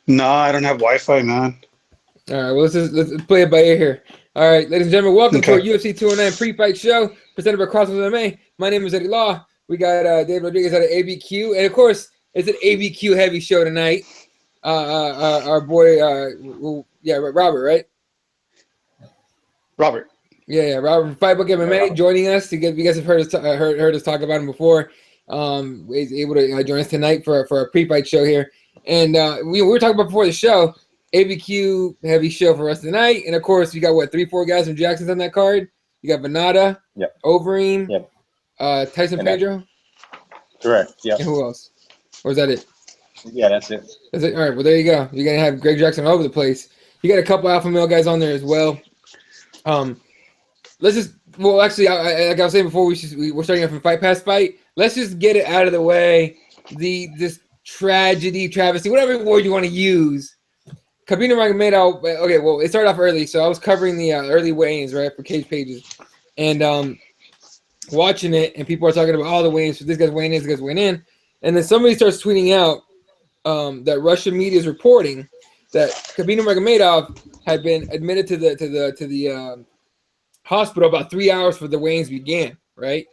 No, I don't have Wi-Fi, man. All right, well, let's play it by ear here. All right, ladies and gentlemen, welcome to our Okay. UFC 209 pre-fight show presented by CrossBonesMMA. My name is Eddie Law. We got David Rodriguez out of ABQ, and of course, it's an ABQ heavy show tonight. Our boy, Robert, right? Robert. Yeah, Robert from Fightbook MMA joining us. You guys have heard us talk about him before. He's able to join us tonight for a pre-fight show here, and we were talking about before the show. ABQ heavy show for us tonight, and of course you got 3-4 guys from Jackson's on that card. You got Venata, Overeem, Tyson Pedro. Correct. Yeah. And who else? Or is that it? Yeah, that's it. That's it. All right. Well, there you go. You're gonna have Greg Jackson all over the place. You got a couple alpha male guys on there as well. Let's just actually, like I was saying before, we're starting off from Fight Pass Fight. Let's just get it out of the way. This tragedy, travesty, whatever word you want to use. Khabib Nurmagomedov. Okay, well, it started off early, so I was covering the early weigh-ins, right, for Cage Pages, and watching it, and people are talking about all the weigh-ins. So this guy's weighing in, this guy's weighing in, and then somebody starts tweeting out that Russian media is reporting that Khabib Nurmagomedov had been admitted to the hospital about 3 hours before the weigh-ins began, right?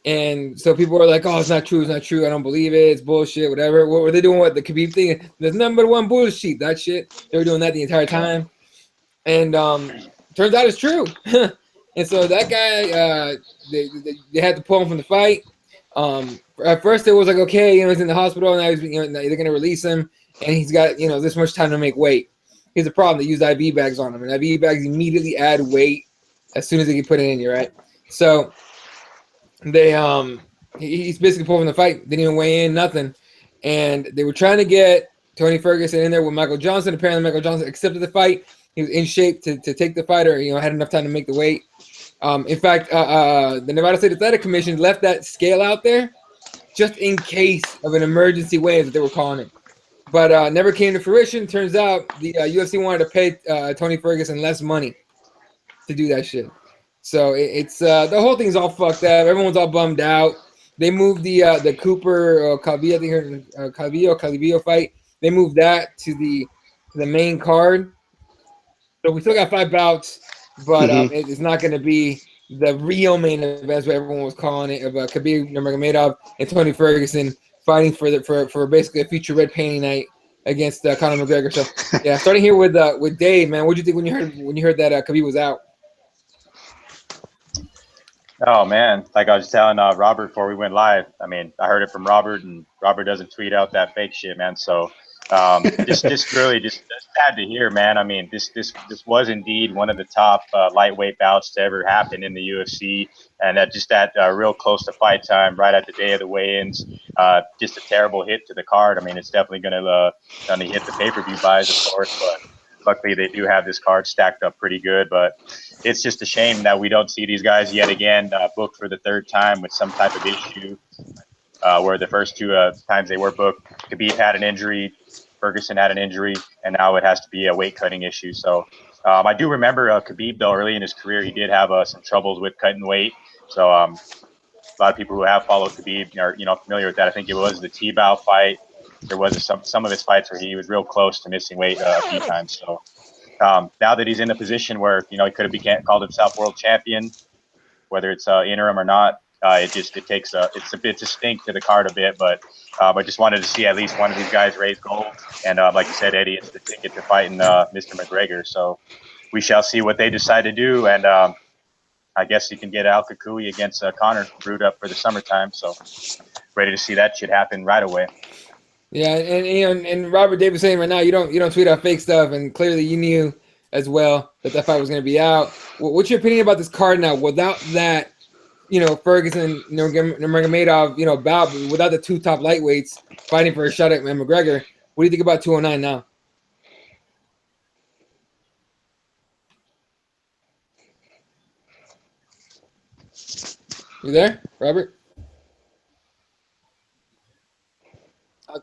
And so people are like, "Oh, it's not true. It's not true. I don't believe it. It's bullshit. Whatever." What were they doing? What the Khabib thing? There's nothing but one bullshit. That shit. They were doing that the entire time, and turns out it's true. And so that guy, they had to pull him from the fight. At first, it was like, okay, he's in the hospital, and now they're gonna release him, and he's got this much time to make weight. Here's the problem: they use IV bags on him, and IV bags immediately add weight as soon as they can put it in you, right? So they he's basically pulled from the fight, didn't even weigh in, nothing. And they were trying to get Tony Ferguson in there with Michael Johnson. Apparently Michael Johnson accepted the fight. He was in shape to take the fight, or had enough time to make the weight. In fact, the Nevada State Athletic Commission left that scale out there just in case of an emergency weigh-in that they were calling it. But never came to fruition. Turns out the UFC wanted to pay Tony Ferguson less money to do that shit. So it's the whole thing's all fucked up. Everyone's all bummed out. They moved the Cooper Calvillo fight. They moved that to the main card. So we still got 5 bouts, but it's not going to be the real main event, what everyone was calling it, of Khabib Nurmagomedov and Tony Ferguson fighting for basically a future red painting night against Conor McGregor. So yeah, starting here with Dave, man, what did you think when you heard that Khabib was out? Oh man, like I was telling Robert before we went live. I mean, I heard it from Robert, and Robert doesn't tweet out that fake shit, man. So just really sad to hear, man. I mean, this was indeed one of the top lightweight bouts to ever happen in the UFC, and that real close to fight time, right at the day of the weigh-ins. Just a terrible hit to the card. I mean, it's definitely gonna hit the pay-per-view buys, of course, but luckily they do have this card stacked up pretty good. But it's just a shame that we don't see these guys yet again booked for the 3rd time with some type of issue, where the first 2 times they were booked, Khabib had an injury, Ferguson had an injury, and now it has to be a weight cutting issue. So I do remember Khabib, though, early in his career, he did have some troubles with cutting weight. So a lot of people who have followed Khabib are familiar with that. I think it was the T-Bow fight. There was some of his fights where he was real close to missing weight a few times. So now that he's in a position where he could have called himself world champion, whether it's interim or not, it takes it's a stink to the card a bit. But I just wanted to see at least one of these guys raise gold, and like you said, Eddie, it's the ticket to fighting Mr. McGregor. So we shall see what they decide to do, and I guess you can get Al Kakui against Conor brewed up for the summertime. So ready to see that shit happen right away. Yeah, and Robert Davis saying right now you don't tweet out fake stuff, and clearly you knew as well that fight was going to be out. What's your opinion about this card now? Without that, Ferguson, Nurmagomedov, bout, without the 2 top lightweights fighting for a shot at McGregor, what do you think about 209 now? You there, Robert?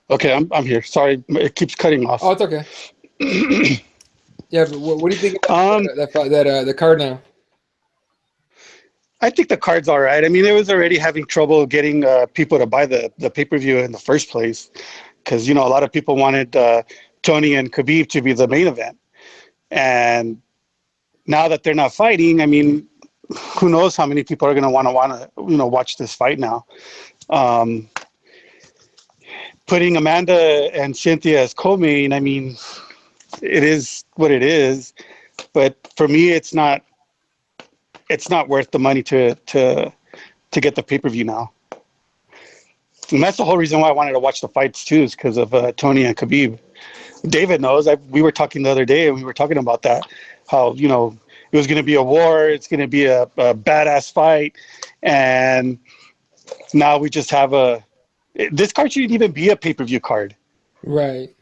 Okay, I'm here. Sorry, it keeps cutting off. Oh, it's okay. Yeah, but what do you think about the card now? I think the card's all right. I mean, it was already having trouble getting people to buy the pay-per-view in the first place, because a lot of people wanted Tony and Khabib to be the main event. And now that they're not fighting, I mean, who knows how many people are going to want to, watch this fight now. Putting Amanda and Cynthia as co-main, I mean, it is what it is. But for me, it's not worth the money to get the pay-per-view now. And that's the whole reason why I wanted to watch the fights too, is because of Tony and Khabib. David knows. We were talking the other day, and we were talking about that, how, it was going to be a war. It's going to be a badass fight. And now we just have this card shouldn't even be a pay-per-view card. Right.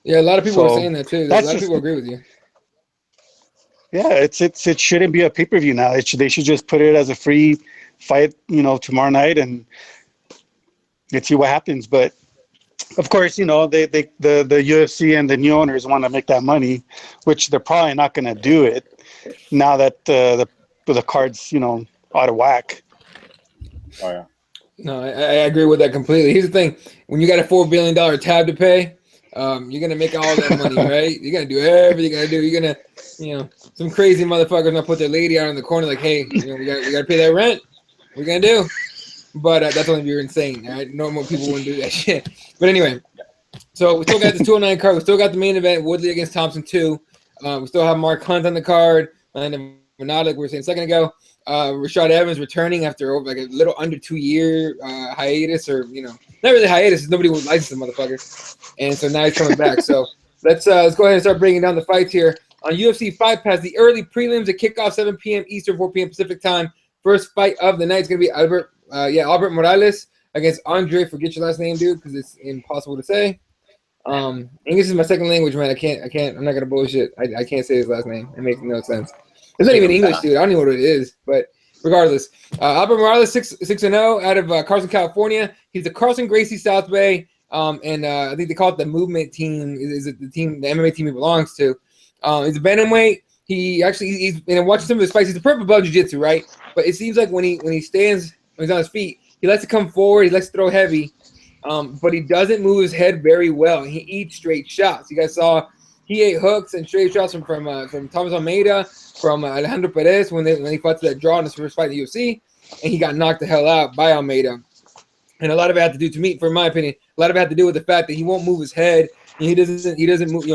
Yeah, a lot of people are saying that too. A lot of people agree with you. Yeah, it shouldn't be a pay-per-view now. They should just put it as a free fight, tomorrow night, and let's see what happens. But of course, the UFC and the new owners want to make that money, which they're probably not going to do it now that the card's out of whack. Oh yeah. No, I agree with that completely. Here's the thing: when you got a $4 billion tab to pay, you're gonna make all that money, right? You're gonna do everything you gotta do. You're gonna, some crazy motherfuckers gonna put their lady out in the corner, like, hey, we gotta pay that rent. What are you gonna do? But that's only if you're insane, right? Normal people wouldn't do that shit. But anyway, so we still got this 209 card. We still got the main event, Woodley against Thompson 2. We still have Mark Hunt on the card, and Renata, like we were saying a second ago. Rashad Evans returning after like a little under 2-year hiatus, or not really hiatus. Nobody would license the motherfucker, and so now he's coming back. So let's go ahead and start breaking down the fights here on UFC Fight Pass. The early prelims at kickoff 7 p.m. Eastern, 4 p.m. Pacific time. First fight of the night is gonna be Albert Morales against Andre. Forget your last name, dude, because it's impossible to say. English is my second language, man. I can't. I'm not gonna bullshit. I can't say his last name. It makes no sense. It's not even English, dude. I don't even know what it is. But regardless, Albert Morales 6-0 out of Carson, California. He's the Carson Gracie South Bay, and I think they call it the Movement Team. Is it the team, the MMA team he belongs to? He's a bantamweight. He's watching some of his fights. He's a purple belt jiu-jitsu, right? But it seems like when he stands, when he's on his feet, he likes to come forward. He likes to throw heavy, but he doesn't move his head very well. He eats straight shots. You guys saw he ate hooks and straight shots from Thomas Almeida, from Alejandro Perez when he fought to that draw in his first fight in the UFC, and he got knocked the hell out by Almeida. And a lot of it had to do, to me, for my opinion, a lot of it had to do with the fact that he won't move his head. He doesn't move,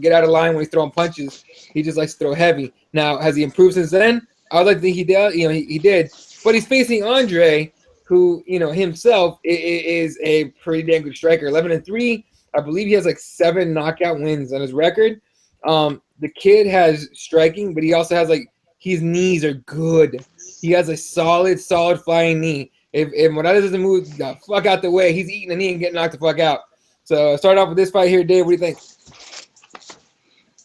get out of line when he's throwing punches. He just likes to throw heavy. Now, has he improved since then? I would like to think he did. He did. But he's facing Andre, who himself is a pretty damn good striker. 11-3. I believe he has like 7 knockout wins on his record. The kid has striking, but he also has his knees are good. He has a solid flying knee. If Morales doesn't move the fuck out the way, he's eating a knee and getting knocked the fuck out. So start off with this fight here, Dave. What do you think?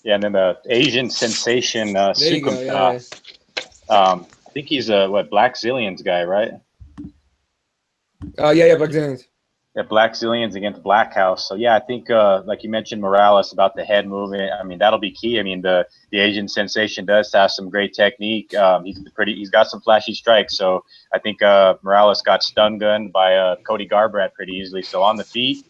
Yeah, and then the Asian sensation, Sukum. I think he's a Black Zillions guy, right? Yeah, Black Zillions. Yeah, Black Zillions against Black House. So yeah, I think like you mentioned Morales about the head movement. I mean, that'll be key. I mean, the Asian sensation does have some great technique. He's got some flashy strikes. So I think Morales got stun gunned by Cody Garbrandt pretty easily. So on the feet,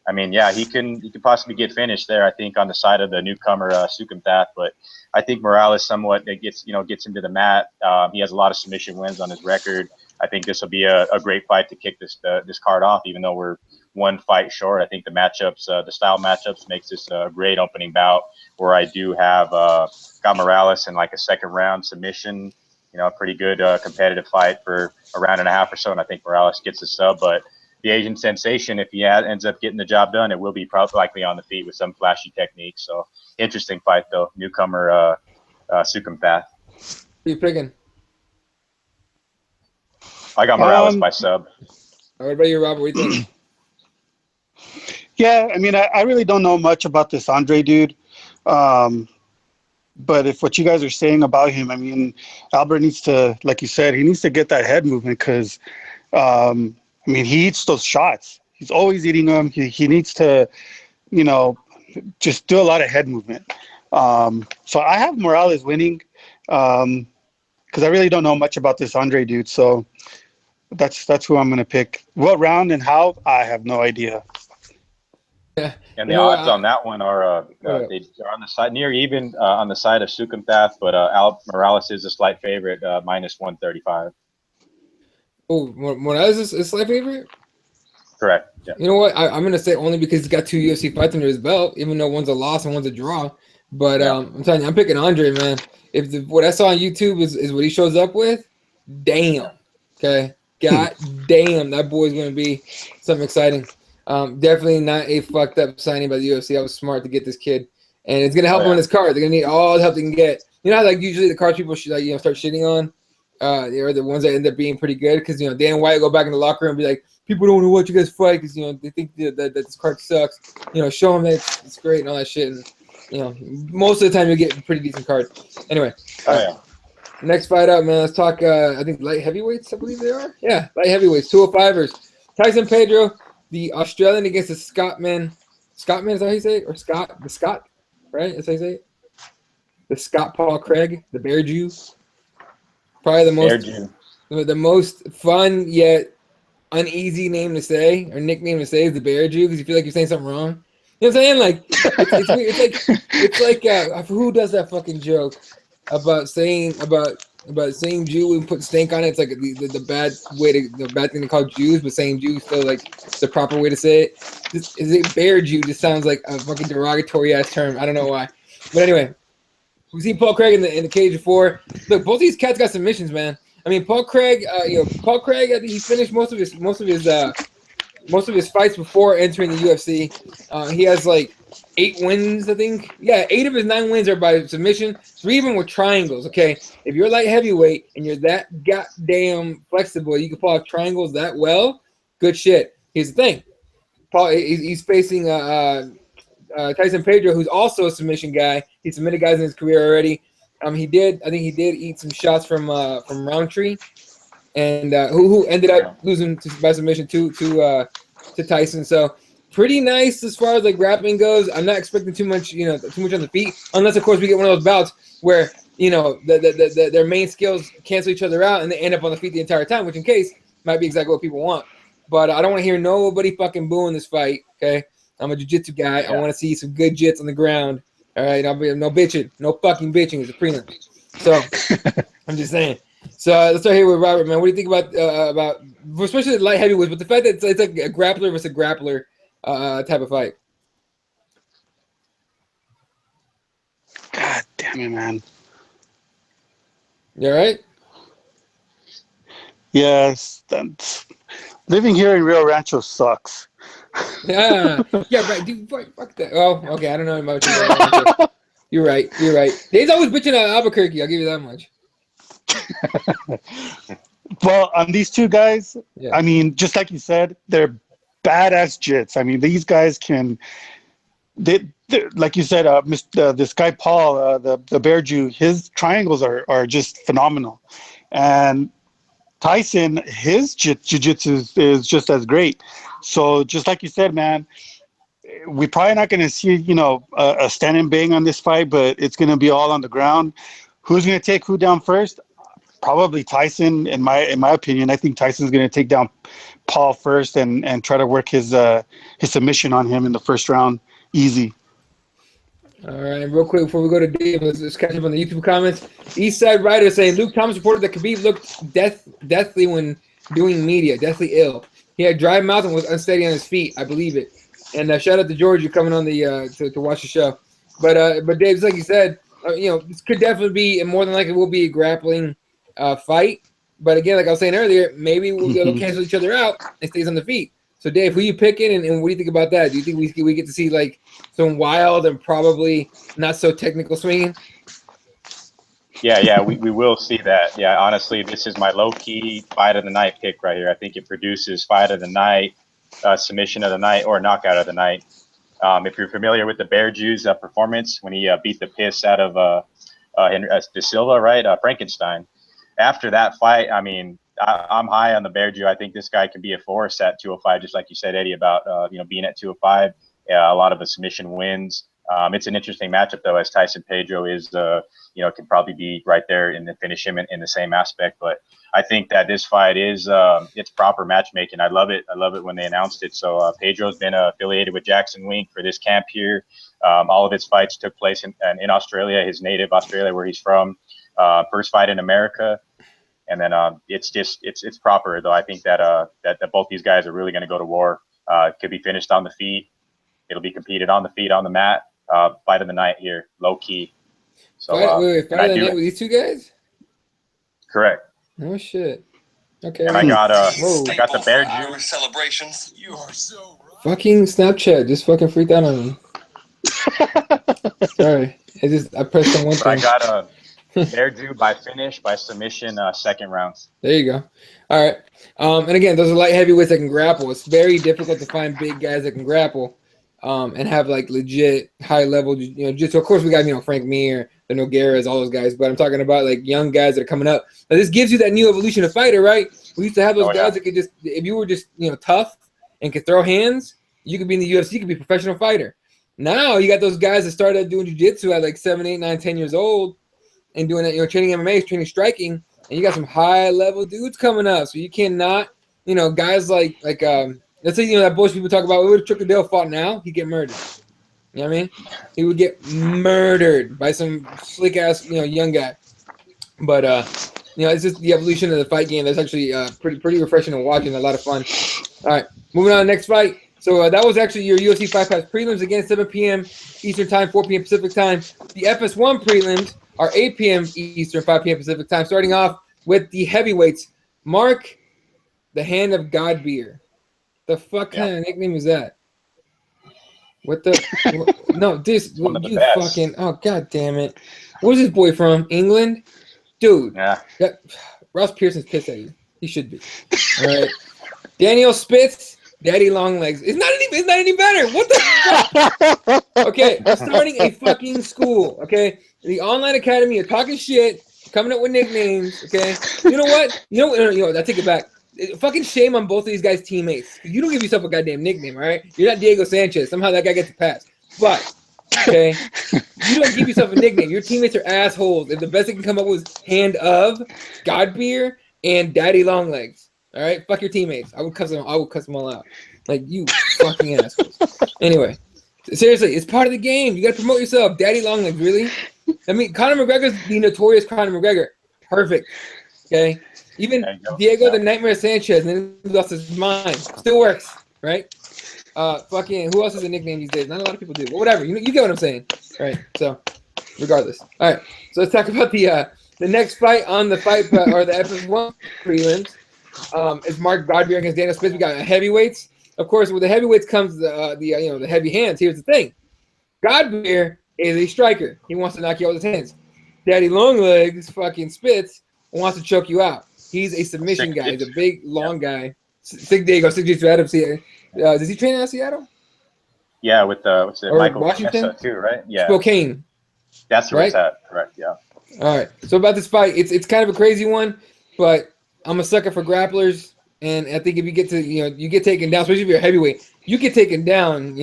I mean, yeah, he can possibly get finished there. I think on the side of the newcomer Sukumthath, but I think Morales somewhat gets him to the mat. He has a lot of submission wins on his record. I think this will be a great fight to kick this card off, even though we're one fight short. I think the matchups, the style matchups, makes this a great opening bout where I do have got Morales in like a second round submission. A pretty good competitive fight for a round and a half or so, and I think Morales gets the sub. But the Asian sensation, if he ends up getting the job done, it will be probably likely on the feet with some flashy technique. So interesting fight though, newcomer Sukumthath. Who you picking? I got Morales by sub. What about you, Robert? What do you think? Yeah, I mean, I really don't know much about this Andre dude. But if what you guys are saying about him, I mean, Albert needs to, like you said, he needs to get that head movement because, I mean, he eats those shots. He's always eating them. He needs to, just do a lot of head movement. So I have Morales winning because I really don't know much about this Andre dude. So that's who I'm going to pick. What round and how, I have no idea. And You the know what? odds on that one are they are on the side near even on the side of Sukumthath, but Al Morales is a slight favorite, minus 135. Oh, Morales is a slight favorite. Correct. Yeah. You know what? I'm gonna say only because he's got 2 UFC fights under his belt, even though one's a loss and one's a draw. But Yeah. I'm telling you, I'm picking Andre, man. If what I saw on YouTube is what he shows up with, damn. Okay, god damn, that boy's gonna be something exciting. Definitely not a fucked up signing by the UFC. I was smart to get this kid, and it's gonna help him in his card. They're gonna need all the help they can get. You know how like usually the cards people should like, start shitting on, they're the ones that end up being pretty good because Dan White will go back in the locker room and be like, people don't want to watch you guys fight because they think that this card sucks. Show them that it's great and all that shit. And most of the time you get a pretty decent card. Anyway. Next fight up, man. Let's talk. I think light heavyweights. I believe they are. Yeah, light heavyweights. 205ers. Tyson Pedro, the Australian against the Scotsman. Scotsman, is that how you say it? Or Scott? The Scot, right? That's how you say it. The Scott Paul Craig, the Bear Jew. Probably the most fun yet uneasy name to say or nickname to say is the Bear Jew because you feel like you're saying something wrong. You know what I'm saying? Like it's like who does that fucking joke about saying Jew and put stank on it? It's like the bad way to the bad thing to call Jews, but saying Jew is still like the proper way to say it. Is it Bear Jew? Just sounds like a fucking derogatory ass term. I don't know why, but anyway. We've seen Paul Craig in the cage before. Look, both these cats got submissions, man. I mean, Paul Craig, Paul Craig, I think he finished most of his fights before entering the UFC. He has like 8 wins, I think. Yeah, 8 of his 9 wins are by submission. 3 of them were triangles. Okay, if you're light heavyweight and you're that goddamn flexible, you can pull off triangles that well. Good shit. Here's the thing, Paul. He's facing Tyson Pedro, who's also a submission guy. He submitted guys in his career already. I think he did eat some shots from Roundtree, and who ended up losing by submission to Tyson. So pretty nice as far as like grappling goes. I'm not expecting too much on the feet, unless of course we get one of those bouts where their main skills cancel each other out and they end up on the feet the entire time, which in case might be exactly what people want. But I don't want to hear nobody fucking booing this fight. Okay. I'm a jiu-jitsu guy. I want to see some good jits on the ground. All right, no bitching, no fucking bitching. It's a prelim. So I'm just saying. So let's start here with Robert, man. What do you think about especially the light heavyweights, but the fact that it's like a grappler versus a grappler type of fight? God damn it, man. You all right? Yes, living here in Rio Rancho sucks. Yeah, right. Dude, fuck that. Oh, okay. I don't know about you. You're right. Dave's always bitching at Albuquerque. I'll give you that much. Well, on these two guys, I mean, just like you said, they're badass jits. I mean, these guys can. Like you said, this guy Paul, the Bear Jew, his triangles are just phenomenal, and Tyson, his jiu-jitsu is just as great. So just like you said, man, we're probably not going to see, a stand and bang on this fight, but it's going to be all on the ground. Who's going to take who down first? Probably Tyson, in my opinion. I think Tyson's going to take down Paul first and try to work his submission on him in the first round. Easy. All right, real quick before we go to Dave, let's catch up on the YouTube comments. Eastside Rider saying Luke Thomas reported that Khabib looked deathly when doing media, deathly ill. He had dry mouth and was unsteady on his feet. I believe it. And shout out to George, you coming on the to watch the show. But Dave, just like you said, this could definitely be, and more than likely will be a grappling fight. But again, like I was saying earlier, maybe they'll cancel each other out and stays on the feet. So Dave, who you picking, and what do you think about that? Do you think we get to see like some wild and probably not so technical swinging? Yeah, we will see that. Yeah, honestly, this is my low-key fight of the night pick right here. I think it produces fight of the night, submission of the night, or knockout of the night. If you're familiar with the Bear Jew's performance when he beat the piss out of De Silva, right? Frankenstein. After that fight, I mean, I'm high on the Bear Jew. I think this guy can be a force at 205, just like you said, Eddie, about being at 205. A lot of the submission wins. It's an interesting matchup though, as Tyson Pedro is, can probably be right there and finish him in the same aspect. But I think that this fight is it's proper matchmaking. I love it. I love it when they announced it. So Pedro's been affiliated with Jackson Wink for this camp here. All of his fights took place in Australia, his native Australia, where he's from. First fight in America. And then it's proper though. I think that both these guys are really going to go to war. Could be finished on the feet. It'll be competed on the feet, on the mat. Fight of the night here, low key. So fight of the night with these two guys? Correct. Oh shit. Okay. And I got the bear juice celebrations. You are so right. Fucking Snapchat just fucking freaked out on me. Sorry. I pressed on one thing. I got a bear juice by finish, by submission, second round. There you go. All right. And again, those are light heavyweights that can grapple. It's very difficult to find big guys that can grapple. And have like legit high level, just of course we got Frank Mir, the Nogueiras, all those guys, but I'm talking about like young guys that are coming up. Now this gives you that new evolution of fighter, right? We used to have those guys that could just, if you were just tough and could throw hands, you could be in the UFC, you could be a professional fighter. Now you got those guys that started doing jiu-jitsu at like 7, 8, 9, 10 years old and doing it, training MMA, training striking, and you got some high level dudes coming up. So you cannot, guys like let's say, that bullshit people talk about, if Chuck Liddell fought now, he'd get murdered. You know what I mean? He would get murdered by some slick-ass, young guy. But, it's just the evolution of the fight game that's actually pretty refreshing to watch and a lot of fun. All right, moving on to the next fight. So that was actually your UFC Fight Pass prelims, again, 7 p.m. Eastern Time, 4 p.m. Pacific Time. The FS1 prelims are 8 p.m. Eastern, 5 p.m. Pacific Time, starting off with the heavyweights. Mark, the Hand of God Beer. The fuck kind of nickname is that? What the? No, this you fucking. Oh god damn it! Where's this boy from? England, dude. Yeah. Ross Pearson's pissed at you. He should be. All right. Daniel Spitz, Daddy Longlegs. It's not any better. What the fuck? Okay, I'm starting a fucking school. Okay, the online academy. You're talking shit, coming up with nicknames. Okay. You know what? I take it back. Fucking shame on both of these guys' teammates. You don't give yourself a goddamn nickname, all right? You're not Diego Sanchez. Somehow that guy gets a pass. But, okay, you don't give yourself a nickname. Your teammates are assholes. If the best they can come up with is Hand of, Godbeer, and Daddy Longlegs. All right? Fuck your teammates. I would cuss them all out. Like, you fucking assholes. Anyway, seriously, it's part of the game. You got to promote yourself. Daddy Longlegs, really? I mean, Conor McGregor's the notorious Conor McGregor. Perfect. Okay? Even Diego the Nightmare Sanchez, and then he lost his mind. Still works, right? Fucking, who else has a nickname these days? Not a lot of people do, but whatever. You get what I'm saying, right? So, regardless. All right. So let's talk about the next fight on the fight or the FS1 prelims. It's Mark Godbeer against Daniel Spitz. We got heavyweights. Of course, with the heavyweights comes the heavy hands. Here's the thing: Godbeer is a striker. He wants to knock you out with his hands. Daddy Longlegs, fucking Spitz, wants to choke you out. He's a submission guy. He's a big, long guy. Sig Jiu-Jitsu out of Seattle. Does he train out of Seattle? Yeah, with Michael Washington too, right? Yeah. Spokane. That's where it's at. Correct. Yeah. All right. So about this fight, it's kind of a crazy one, but I'm a sucker for grapplers, and I think if you get to you get taken down, especially if you're a heavyweight, you get taken down,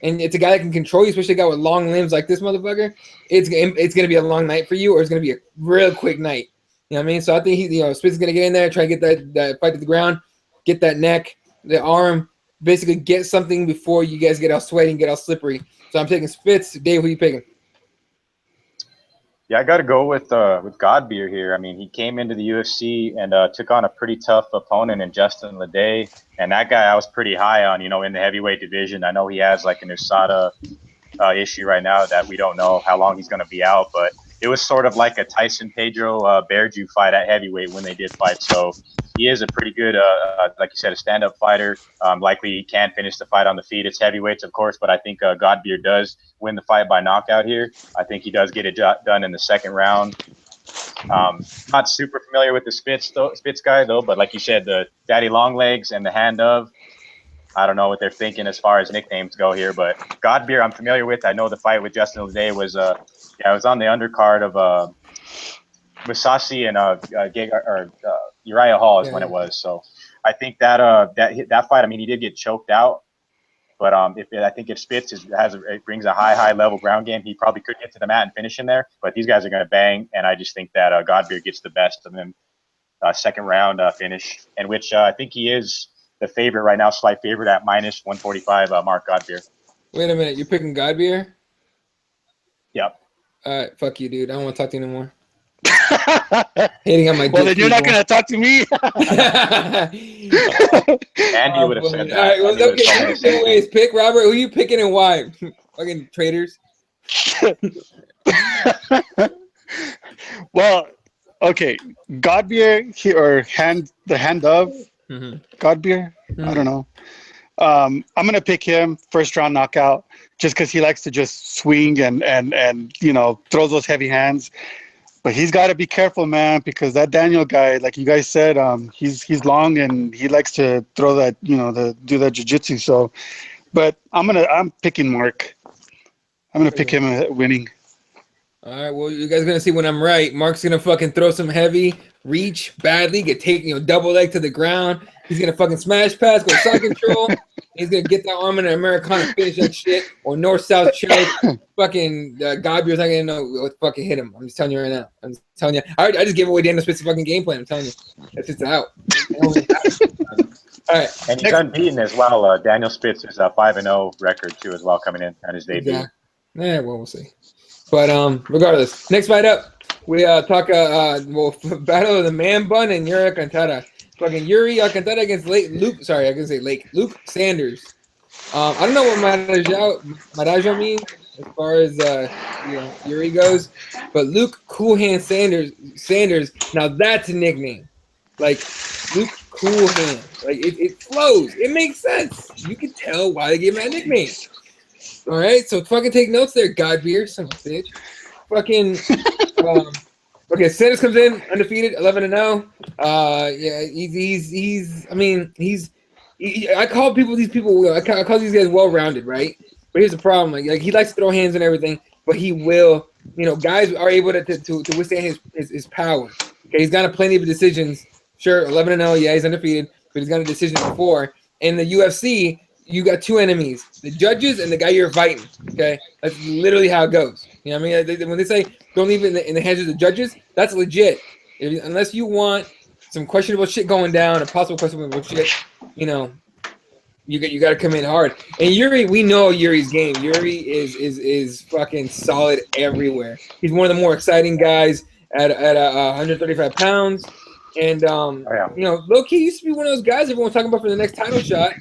and it's a guy that can control you, especially a guy with long limbs like this motherfucker. It's gonna be a long night for you, or it's gonna be a real quick night. You know what I mean? So I think Spitz is gonna get in there, try to get that fight to the ground, get that neck, the arm, basically get something before you guys get all sweaty and get all slippery. So I'm taking Spitz. Dave, who are you picking? Yeah, I got to go with Godbeer here. I mean, he came into the UFC and took on a pretty tough opponent in Justin Leday, and that guy I was pretty high on. In the heavyweight division, I know he has like an USADA issue right now that we don't know how long he's going to be out, but it was sort of like a Tyson Pedro Bearju fight at heavyweight when they did fight. So he is a pretty good, like you said, a stand-up fighter. Likely he can finish the fight on the feet. It's heavyweights, of course, but I think Godbeer does win the fight by knockout here. I think he does get it done in the second round. Not super familiar with the Spitz guy, though, but like you said, the Daddy Longlegs and the Hand of, I don't know what they're thinking as far as nicknames go here, but Godbeer I'm familiar with. I know the fight with Justin Leday was it was on the undercard of Musasi and Uriah Hall is when it was. So I think that fight, I mean, he did get choked out, But I think if Spitz brings a high level ground game, he probably could get to the mat and finish in there. But these guys are going to bang, and I just think that Godbeer gets the best of him. Second round finish, in which I think he is the favorite right now, slight favorite at minus 145. Mark Godbeer. Wait a minute, you're picking Godbeer? Yep. All right, fuck you, dude. I don't want to talk to you anymore. Hating on my well, then you're not going to talk to me. Andy would have said that. All right, well, okay. Anyways, pick Robert. Who you picking and why? Fucking traitors. Well, okay. Godbeer the hand of Godbeer. I don't know. I'm gonna pick him first round knockout just because he likes to just swing and throw those heavy hands. But he's got to be careful, man, because that Daniel guy, like you guys said, he's long and he likes to throw that, do that jiu-jitsu. So, but I'm picking Mark. I'm gonna pick him winning. All right, well, you guys are gonna see when I'm right. Mark's gonna fucking throw some heavy, reach badly, get taken, double leg to the ground. He's gonna fucking smash pass, go side control. He's gonna get that arm in an Americana, finish that shit, or north-south choke. Fucking Godbeer's not gonna know what to fucking hit him. I'm just telling you right now. I'm just telling you. I just gave away Daniel Spitz's fucking game plan. I'm telling you, that's just out. All right, and he's unbeaten as well. Daniel Spitz is a 5-0 record too, as well, coming in on his debut. Yeah, well, we'll see. But regardless, next fight up, we talk battle of the man bun and Yuri Alcantara. Fucking Yuri Alcantara against Luke Sanders. I don't know what Marajo means as far as Yuri goes, but Luke Cool Hand Sanders. Now that's a nickname, like Luke Cool Hand. Like it flows. It makes sense. You can tell why they gave him that nickname. All right, so fucking take notes there, Godbeer, son of a bitch. Fucking, okay, Sanders comes in undefeated, 11-0. I call these guys well-rounded, right? But here's the problem: like he likes to throw hands and everything, but he will, guys are able to withstand his power. Okay, he's gotten plenty of decisions. Sure, 11-0, yeah, he's undefeated, but he's got a decision before. In the UFC, you got two enemies, the judges and the guy you're fighting, okay? That's literally how it goes. You know what I mean? When they say don't leave it in the hands of the judges, that's legit. Unless you want some questionable shit going down, or possible questionable shit, you got to come in hard. And Yuri, we know Yuri's game. Yuri is fucking solid everywhere. He's one of the more exciting guys at 135 pounds. And, low-key used to be one of those guys everyone's talking about for the next title shot.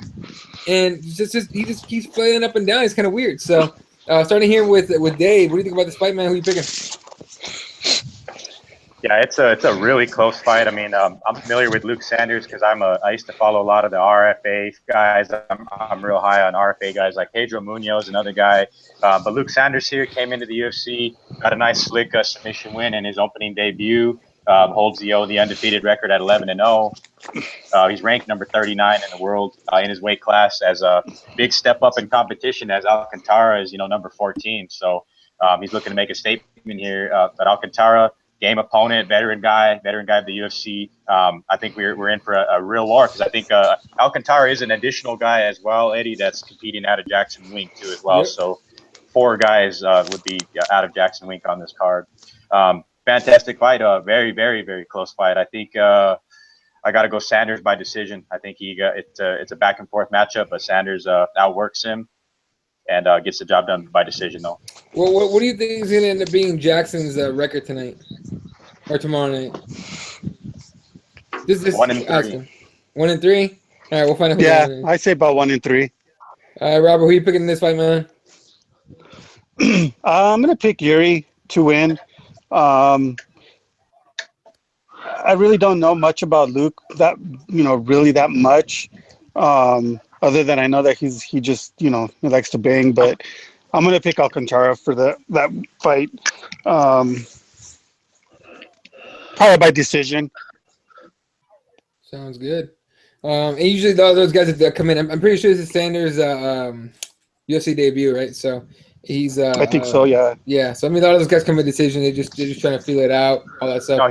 And he just keeps playing up and down. It's kind of weird. So, starting here with Dave, what do you think about this fight, man? Who are you picking? Yeah, it's a really close fight. I mean, I'm familiar with Luke Sanders because I used to follow a lot of the RFA guys. I'm real high on RFA guys like Pedro Munoz, another guy. But Luke Sanders here came into the UFC, got a nice slick submission win in his opening debut. Holds the undefeated record at 11-0. He's ranked number 39 in the world in his weight class, as a big step up in competition, as Alcantara is, number 14. So he's looking to make a statement here. But Alcantara, game opponent, veteran guy of the UFC. I think we're in for a real war, because I think Alcantara is an additional guy as well, Eddie, that's competing out of Jackson Wink too as well. Yep. So 4 guys would be out of Jackson Wink on this card. Fantastic fight, very, very, very close fight. I think I got to go Sanders by decision. I think it's a back and forth matchup, but Sanders outworks him and gets the job done by decision, though. Well, what do you think is going to end up being Jackson's record tonight or tomorrow night? Just 1-3. 1-3. All right, we'll find out. Yeah, I say about 1-3. All right, Robert, who are you picking in this fight, man? I'm gonna pick Yuri to win. I really don't know much about Luke, really that much, other than I know that he just, he likes to bang. But I'm going to pick Alcantara for that fight, probably by decision. Sounds good. And usually those guys that come in, I'm pretty sure this is Sanders' UFC debut, right? So he's I think so, yeah. Yeah, so I mean, a lot of those guys come with decision. They're just trying to feel it out, all that stuff. No,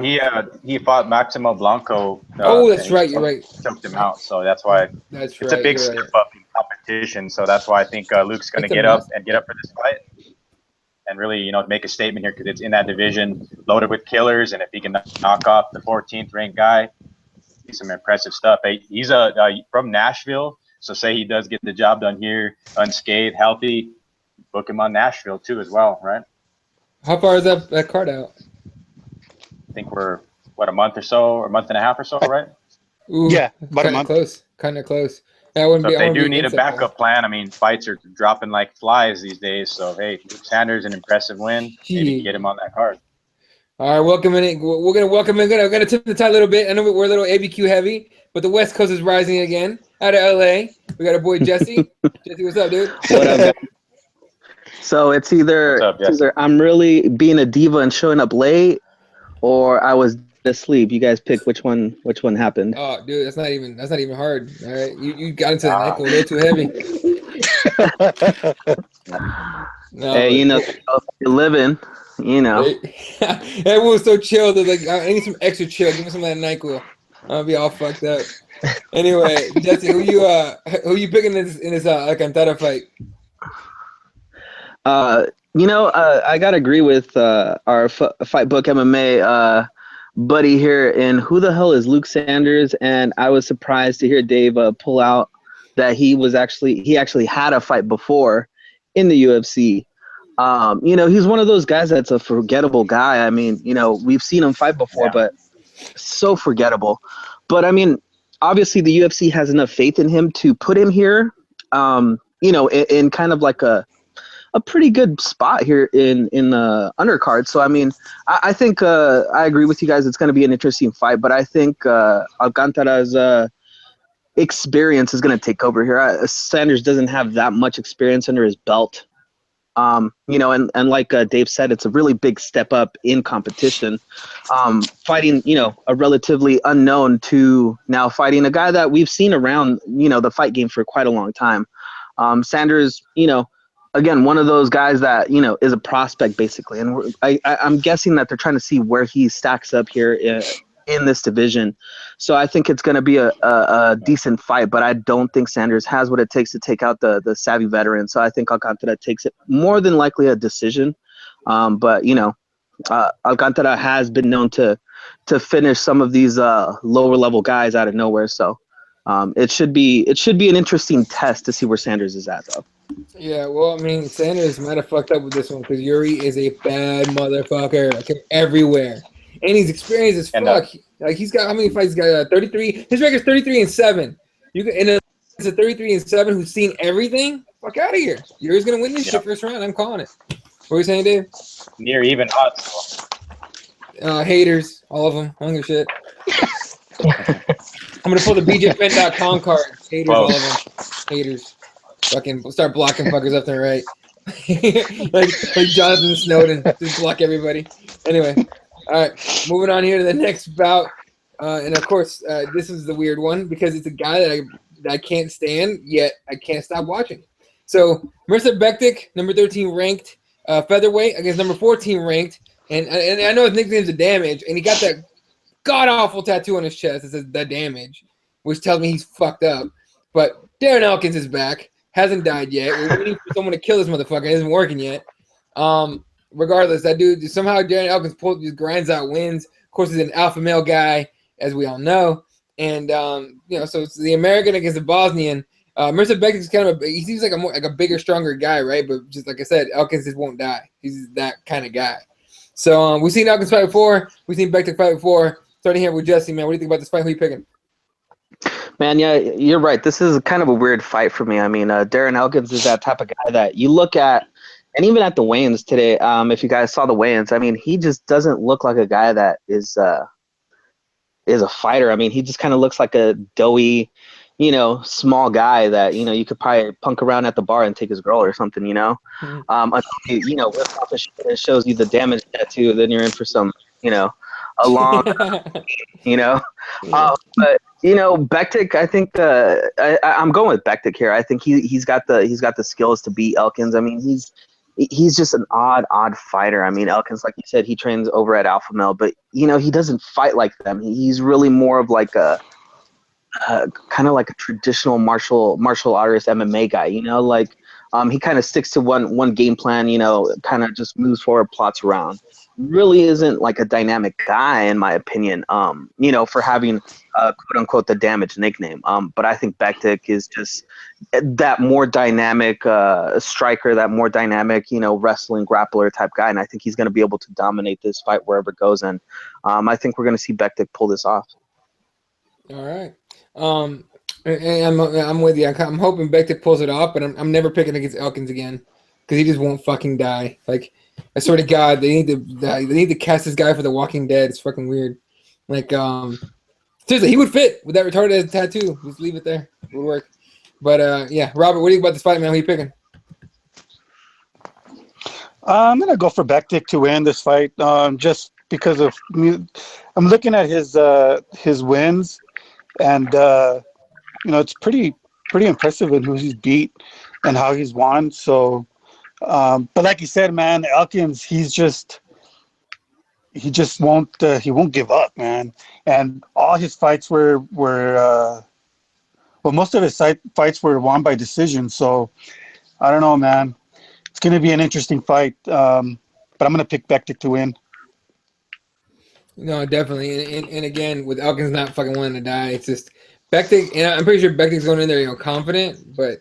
he fought Maximo Blanco. That's right. You're right. Choked him out, so that's why. That's it's a big step up in competition. So that's why I think Luke's going to get up for this fight and really, you know, make a statement here because it's in that division loaded with killers. And if he can knock off the 14th ranked guy, some impressive stuff. He's from Nashville. So say he does get the job done here, unscathed, healthy, book him on Nashville too as well, right? How far is that card out? I think we're, what, a month or so, or a month and a half or so, right? Ooh, Yeah, about a month. Kind of close. Yeah, so if they do need a backup plan, I mean, fights are dropping like flies these days. So, hey, Luke Sanders, an impressive win. Maybe get him on that card. All right, welcome in. We're going to welcome in. We're going to tip the tie a little bit. I know we're a little ABQ heavy, but the West Coast is rising again. Out of LA, we got our boy Jesse. Jesse, what's up, dude? What up, guys? So it's either I'm really being a diva and showing up late, or I was asleep. You guys pick which one happened. Oh, dude, that's not even hard. All right, you got into the neck a little too heavy. Hey, you know, you're living. You know, everyone was so chill. They're like, I need some extra chill. Give me some of that NyQuil. I'll be all fucked up. Anyway, Jesse, who you picking in this Alcantara fight? You know, I gotta agree with our Fight Book MMA buddy here. And who the hell is Luke Sanders? And I was surprised to hear Dave pull out that he actually had a fight before in the UFC. You know, he's one of those guys that's a forgettable guy. I mean, you know, we've seen him fight before, but so forgettable. But I mean, obviously the UFC has enough faith in him to put him here, you know, in kind of like a pretty good spot here in the undercard. So, I mean, I think I agree with you guys. It's going to be an interesting fight, but I think Alcantara's experience is going to take over here. Sanders doesn't have that much experience under his belt. You know, and like Dave said, it's a really big step up in competition. Fighting, you know, a relatively unknown to now fighting a guy that we've seen around, you know, the fight game for quite a long time. Sanders, you know, again, one of those guys that, you know, is a prospect basically. And I'm guessing that they're trying to see where he stacks up here in this division. So I think it's going to be a decent fight, but I don't think Sanders has what it takes to take out the savvy veteran. So I think Alcantara takes it more than likely a decision. But, you know, Alcantara has been known to finish some of these lower level guys out of nowhere. So it should be an interesting test to see where Sanders is at, though. Yeah, well, I mean, Sanders might have fucked up with this one because Yuri is a bad motherfucker. Okay, everywhere. And he's experienced as fuck. Like, he's got, how many fights? He's got 33. His record's 33-7. It's a 33-7 who's seen everything. Fuck out of here. Yuri's gonna win this shit first round. I'm calling it. What are you saying, Dave? Near even odds. Haters, all of them. I don't give a shit. I'm gonna pull the BJPen.com card. Haters, all of them. Haters. Fucking start blocking fuckers left and right. like Jonathan Snowden. Just block everybody. Anyway. All right, moving on here to the next bout, and of course, this is the weird one because it's a guy that I can't stand, yet I can't stop watching. So, Mirza Bektik, number 13 ranked featherweight against number 14 ranked, and I know his nickname's The Damage, and he got that god-awful tattoo on his chest that says The Damage, which tells me he's fucked up. But Darren Elkins is back, hasn't died yet. We're waiting for someone to kill this motherfucker. It isn't working yet. Regardless, that dude, somehow Darren Elkins just grinds out wins. Of course, he's an alpha male guy, as we all know. And, you know, so it's the American against the Bosnian. Mirza Bektic is kind of he seems like a bigger, stronger guy, right? But just like I said, Elkins just won't die. He's that kind of guy. So we've seen Elkins fight before. We've seen Bektic fight before. Starting here with Jesse, man. What do you think about this fight? Who are you picking? Man, yeah, you're right. This is kind of a weird fight for me. I mean, Darren Elkins is that type of guy that you look at, and even at the weigh-ins today, if you guys saw the weigh-ins, I mean, he just doesn't look like a guy that is a fighter. I mean, he just kind of looks like a doughy, you know, small guy that, you know, you could probably punk around at the bar and take his girl or something, you know. Until you know, rips off it shows you the damage tattoo, then you're in for some, you know, a long, you know. But you know, Bektic, I think I'm going with Bektic here. I think he's got the skills to beat Elkins. I mean, he's just an odd fighter. I mean, Elkins, like you said, he trains over at Alpha Male, but you know, he doesn't fight like them. He's really more of like a kind of like a traditional martial artist MMA guy. You know, like he kind of sticks to one game plan. You know, kind of just moves forward, plots around. Really isn't like a dynamic guy in my opinion. You know, for having quote unquote the Damage nickname. But I think Bektik is just that more dynamic striker, that more dynamic, you know, wrestling grappler type guy, and I think he's going to be able to dominate this fight wherever it goes. And I think we're going to see Bektik pull this off. All right. And I'm with you. I'm hoping Bektik pulls it off, but I'm never picking against Elkins again because he just won't fucking die. Like, I swear to God, they need to cast this guy for The Walking Dead. It's fucking weird. Like, seriously, he would fit with that retarded tattoo. Just leave it there. It would work. But yeah, Robert, what do you think about this fight, man? Who are you picking? I'm gonna go for Bektik to win this fight, just because of I'm looking at his wins, and you know, it's pretty impressive in who he's beat and how he's won. So, but like you said, man, Elkins, he just won't give up, man. And all his fights were well, most of his fights were won by decision. So I don't know, man. It's going to be an interesting fight, but I'm going to pick Bektik to win. No, definitely. And again, with Elkins not fucking wanting to die, it's just Bektik. And I'm pretty sure Bektik's going in there, you know, confident. But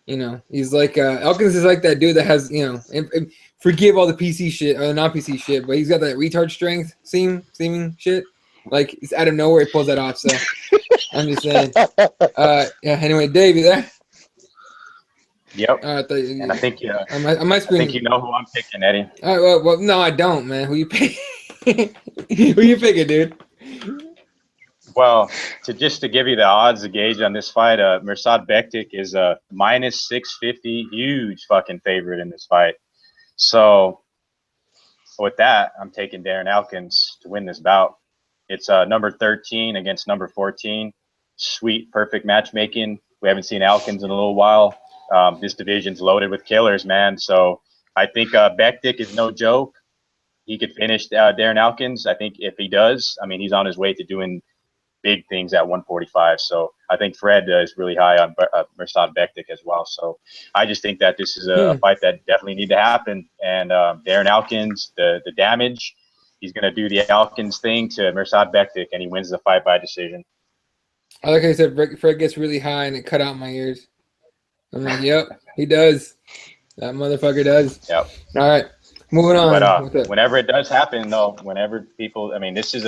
you know, he's like Elkins is like that dude that has, you know, and forgive all the PC shit or the non PC shit, but he's got that retard strength seeming shit. Like it's out of nowhere, he pulls that off. So I'm just saying. Yeah. Anyway, Dave, you there? Yep. And I think on my screen. I think you know who I'm picking, Eddie. Well, no, I don't, man. Who you pick? Who you picking, dude? Well, to give you the odds, the gauge on this fight, Mirsad Bektik is a minus 650, huge fucking favorite in this fight. So with that, I'm taking Darren Elkins to win this bout. It's number 13 against number 14. Sweet, perfect matchmaking. We haven't seen Elkins in a little while. This division's loaded with killers, man. So I think Bektik is no joke. He could finish Darren Elkins. I think if he does, I mean, he's on his way to doing big things at 145. So I think Fred is really high on Mirsad Bektik as well. So I just think that this is a fight that definitely need to happen. And Darren Elkins, the damage, he's going to do the Elkins thing to Mirsad Bektik, and he wins the fight by decision. I like I said, Fred gets really high and it cut out my ears. I'm like, yep, he does. That motherfucker does. Yep. All right. Moving on. But whenever it does happen, though, whenever people, I mean, this is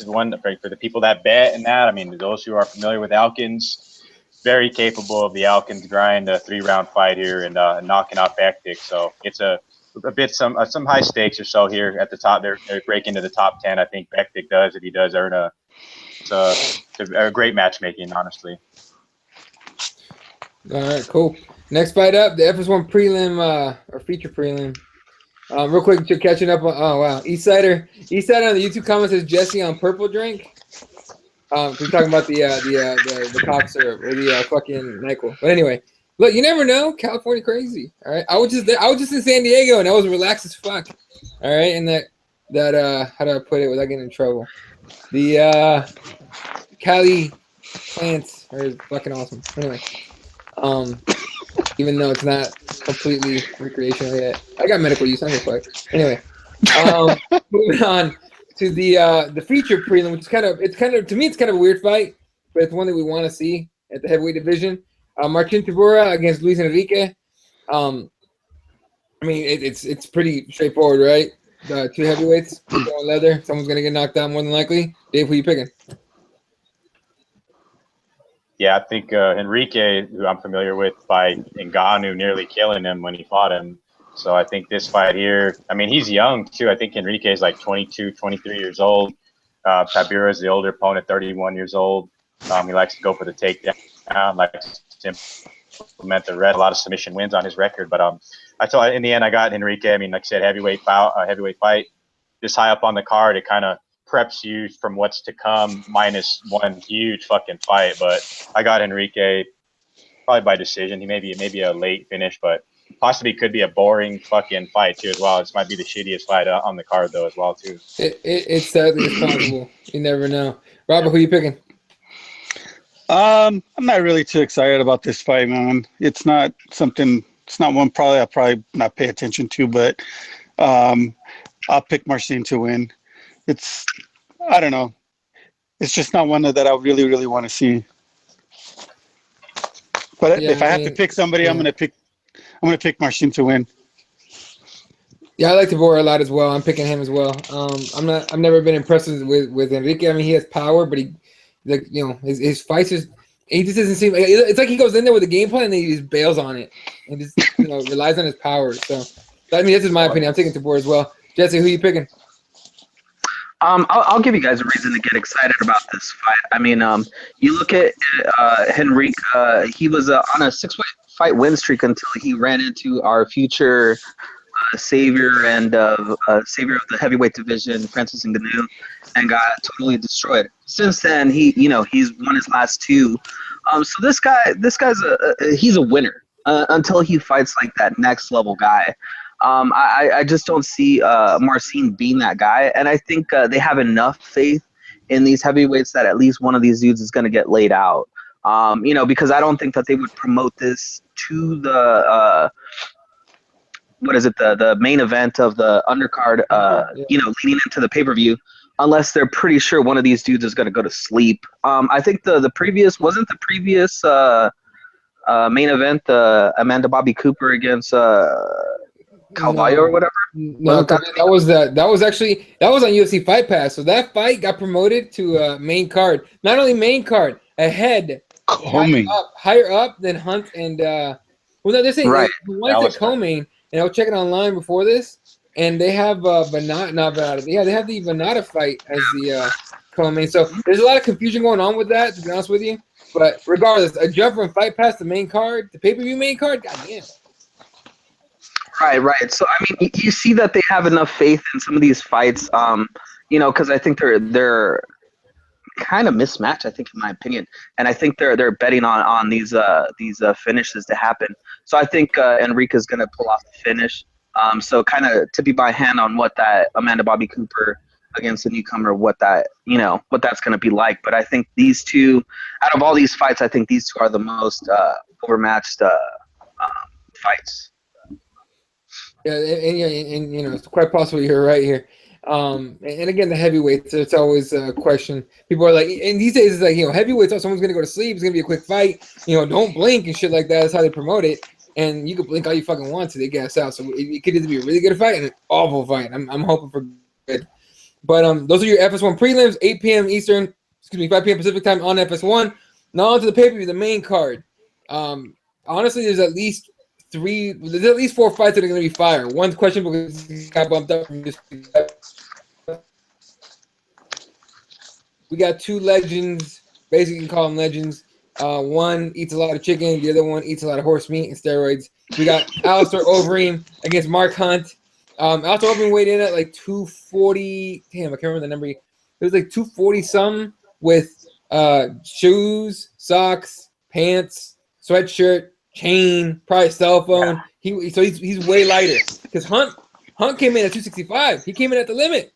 one for the people that bet and that. I mean, those who are familiar with Elkins, very capable of the Elkins grind, a 3-round fight here and knocking out Bektik. So it's a bit some high stakes or so here at the top. They're break into the top 10. I think Bektik does if he does earn a great matchmaking, honestly. All right, cool. Next fight up, the FS1 prelim or feature prelim. Real quick, you're catching up on. Oh wow, Eastsider on the YouTube comments says Jesse on purple drink. We're talking about the cough syrup or the fucking NyQuil. But anyway, look, you never know. California crazy. All right, I was just in San Diego and I was relaxed as fuck. All right, and that how do I put it without getting in trouble? The Cali plants are fucking awesome. Anyway, even though it's not completely recreational yet, I got medical use. I'm gonna fuck. Anyway, moving on to the feature prelim, which is kind of to me it's kind of a weird fight, but it's one that we want to see at the heavyweight division. Martin Tibura against Luis Enrique. I mean it's pretty straightforward, right? Two heavyweights going leather. Someone's gonna get knocked out more than likely. Dave, who you picking? Yeah, I think Enrique, who I'm familiar with by Ngannou nearly killing him when he fought him. So I think this fight here, I mean, he's young too. I think Enrique is like 22, 23 years old. Tibura is the older opponent, 31 years old. He likes to go for the takedown, likes to implement the red. A lot of submission wins on his record. But in the end, I got Enrique. I mean, like I said, heavyweight fight. This high up on the card, it kind of preps you from what's to come, minus one huge fucking fight. But I got Enrique probably by decision. He may be a late finish, but possibly could be a boring fucking fight too as well. This might be the shittiest fight on the card though as well too. It's sadly possible. You never know. Robert, who you picking? I'm not really too excited about this fight, man. It's not something. It's not one I'll probably not pay attention to, but um, I'll pick Marcin to win. It's I don't know. It's just not one that I really want to see. But Yeah, if I I have to mean, pick somebody, yeah. I'm gonna pick Marcin to win. Yeah, I like Tavor a lot as well. I'm picking him as well. I've never been impressed with Enrique. I mean, he has power, but his fights just he just doesn't seem. It's like he goes in there with a game plan and then he just bails on it and just relies on his power. So, I mean, that's just my opinion. I'm taking Tavor as well. Jesse, who you picking? I'll give you guys a reason to get excited about this fight. I mean, you look at Henrique. He was on a 6-fight win streak until he ran into our future savior and savior of the heavyweight division, Francis Ngannou, and got totally destroyed. Since then, he's won his last two. So this guy's he's a winner until he fights like that next level guy. I just don't see Marcin being that guy, and I think they have enough faith in these heavyweights that at least one of these dudes is going to get laid out. Because I don't think that they would promote this to the what is it, the main event of the undercard, leading into the pay-per-view, unless they're pretty sure one of these dudes is going to go to sleep. I think the previous main event, Amanda Bobby Cooper against Calvayo or whatever. No, that was on UFC Fight Pass. So that fight got promoted to main card. Not only main card, ahead, higher up than Hunt and they're saying right. One co-main. And I was checking online before this, and they have Venata. Yeah, they have the Venata fight as the co-main. So there's a lot of confusion going on with that, to be honest with you. But regardless, a jump from Fight Pass to main card, the pay-per-view main card, goddamn. Right. So I mean, you see that they have enough faith in some of these fights, because I think they're kind of mismatched. I think, in my opinion, and I think they're betting on these finishes to happen. So I think Enrique's going to pull off the finish. So kind of tippy by hand on what that Amanda Bobby Cooper against a newcomer, what that's going to be like. But I think these two, out of all these fights, I think these two are the most overmatched fights. Yeah, and it's quite possible you're right here. And again, the heavyweights, it's always a question. People are like, and these days it's like, heavyweights, someone's going to go to sleep. It's going to be a quick fight. Don't blink and shit like that. That's how they promote it. And you can blink all you fucking want till they gas out. So it could either be a really good fight and an awful fight. I'm hoping for good. But those are your FS1 prelims, 8 p.m. Eastern, 5 p.m. Pacific time on FS1. Now on to the pay-per-view, the main card. Honestly, there's at least 4 fights that are going to be fire. One's questionable because he got bumped up from this. We got two legends, basically you can call them legends. One eats a lot of chicken, the other one eats a lot of horse meat and steroids. We got Alistair Overeem against Mark Hunt. Alistair Overeem weighed in at like 240. Damn, I can't remember the number. It was like 240 something with shoes, socks, pants, sweatshirt, chain, probably cell phone. He's way lighter because Hunt came in at 265. He came in at the limit.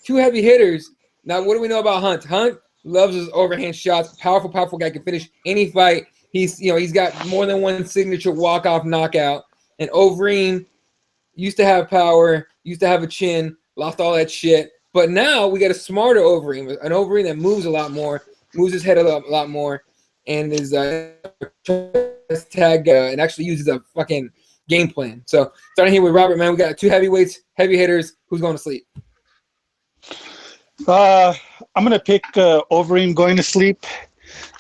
Two heavy hitters. Now, what do we know about Hunt? Hunt loves his overhand shots. Powerful guy, can finish any fight. He's got more than one signature walk-off knockout. And Overeem used to have power, used to have a chin, lost all that shit. But now we got a smarter Overeem, an Overeem that moves a lot more, moves his head a lot more, and is tag and actually uses a fucking game plan. So starting here with Robert, man, we got two heavyweights, heavy hitters. Who's going to sleep? I'm going to pick Overeem going to sleep.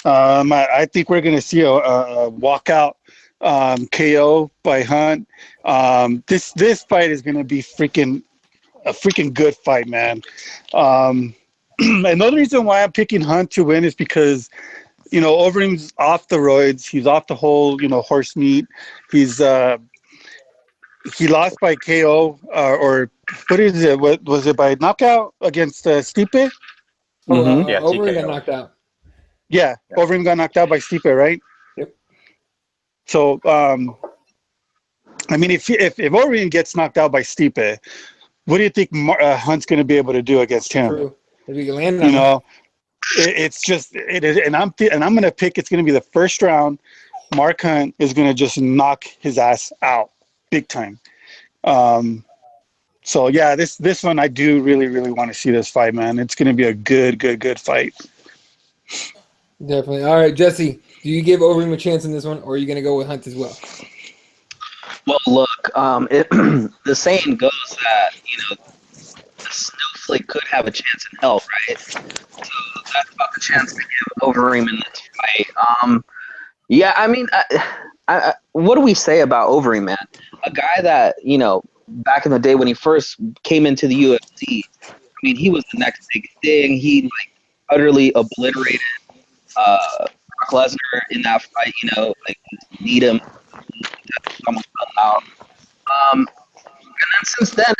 I think we're going to see a walkout KO by Hunt. This fight is going to be a freaking good fight, man. And the only reason why I'm picking Hunt to win is because, Overeem's off the roids. He's off the whole, horse meat. He lost by KO or what is it? What was it, by knockout against Stipe? Overeem got knocked out. Yeah, Overeem got knocked out by Stipe, right? Yep. So, I mean, if Overeem gets knocked out by Stipe, what do you think Hunt's going to be able to do against him? True. If he can land on him. It's just it is, and I'm gonna pick. It's gonna be the first round. Mark Hunt is gonna just knock his ass out big time. So yeah, this one I do really want to see this fight, man. It's gonna be a good fight. Definitely. All right, Jesse, do you give Overeem a chance in this one, or are you going to go with Hunt as well? Well, look, the saying goes that, the snowflake could have a chance in hell, right? So that's about the chance to give Overeem in this fight. Yeah, I mean, what do we say about Overeem, man? A guy that, back in the day when he first came into the UFC, I mean, he was the next big thing. He, like, utterly obliterated Brock Lesnar in that fight, need him, almost fell out. And then since then,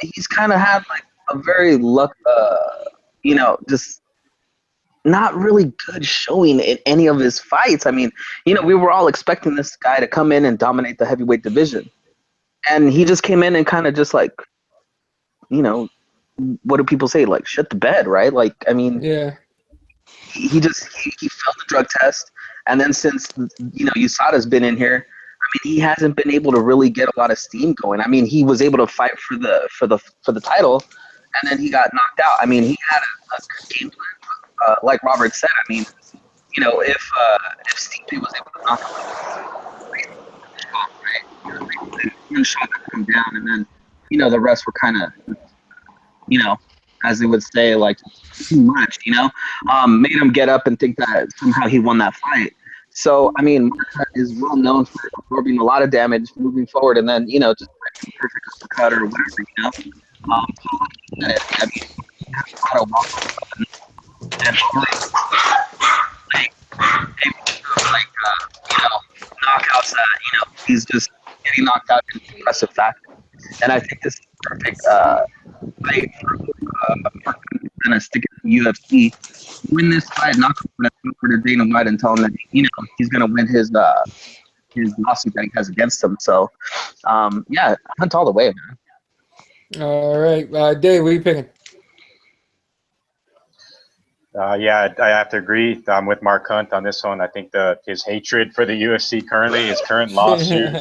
he's kind of had like a very just not really good showing in any of his fights. I mean, we were all expecting this guy to come in and dominate the heavyweight division, and he just came in and kind of just like, what do people say? Like, shut the bed, right? Like, I mean, yeah. He failed the drug test, and then since USADA's been in here, I mean, he hasn't been able to really get a lot of steam going. I mean, he was able to fight for the title, and then he got knocked out. I mean, he had a good game plan, like Robert said. I mean, if Stipe was able to knock him out, right, one shot to come down, and then the rest were kind of as they would say, like, too much, made him get up and think that somehow he won that fight. So, I mean, Mark is well known for absorbing a lot of damage moving forward, and then, just perfect uppercut or whatever, so looking at it, I mean, he has a lot of walk and knockouts that, he's just getting knocked out in impressive fashion. And I think this is perfect fight for going to stick it to UFC, win this fight, knock over to Dana White and tell him that he's going to win his lawsuit that he has against him. So yeah, Hunt all the way, man. All right, Dave, what are you picking? Yeah, I have to agree with Mark Hunt on this one. I think his hatred for the UFC currently, his current lawsuit.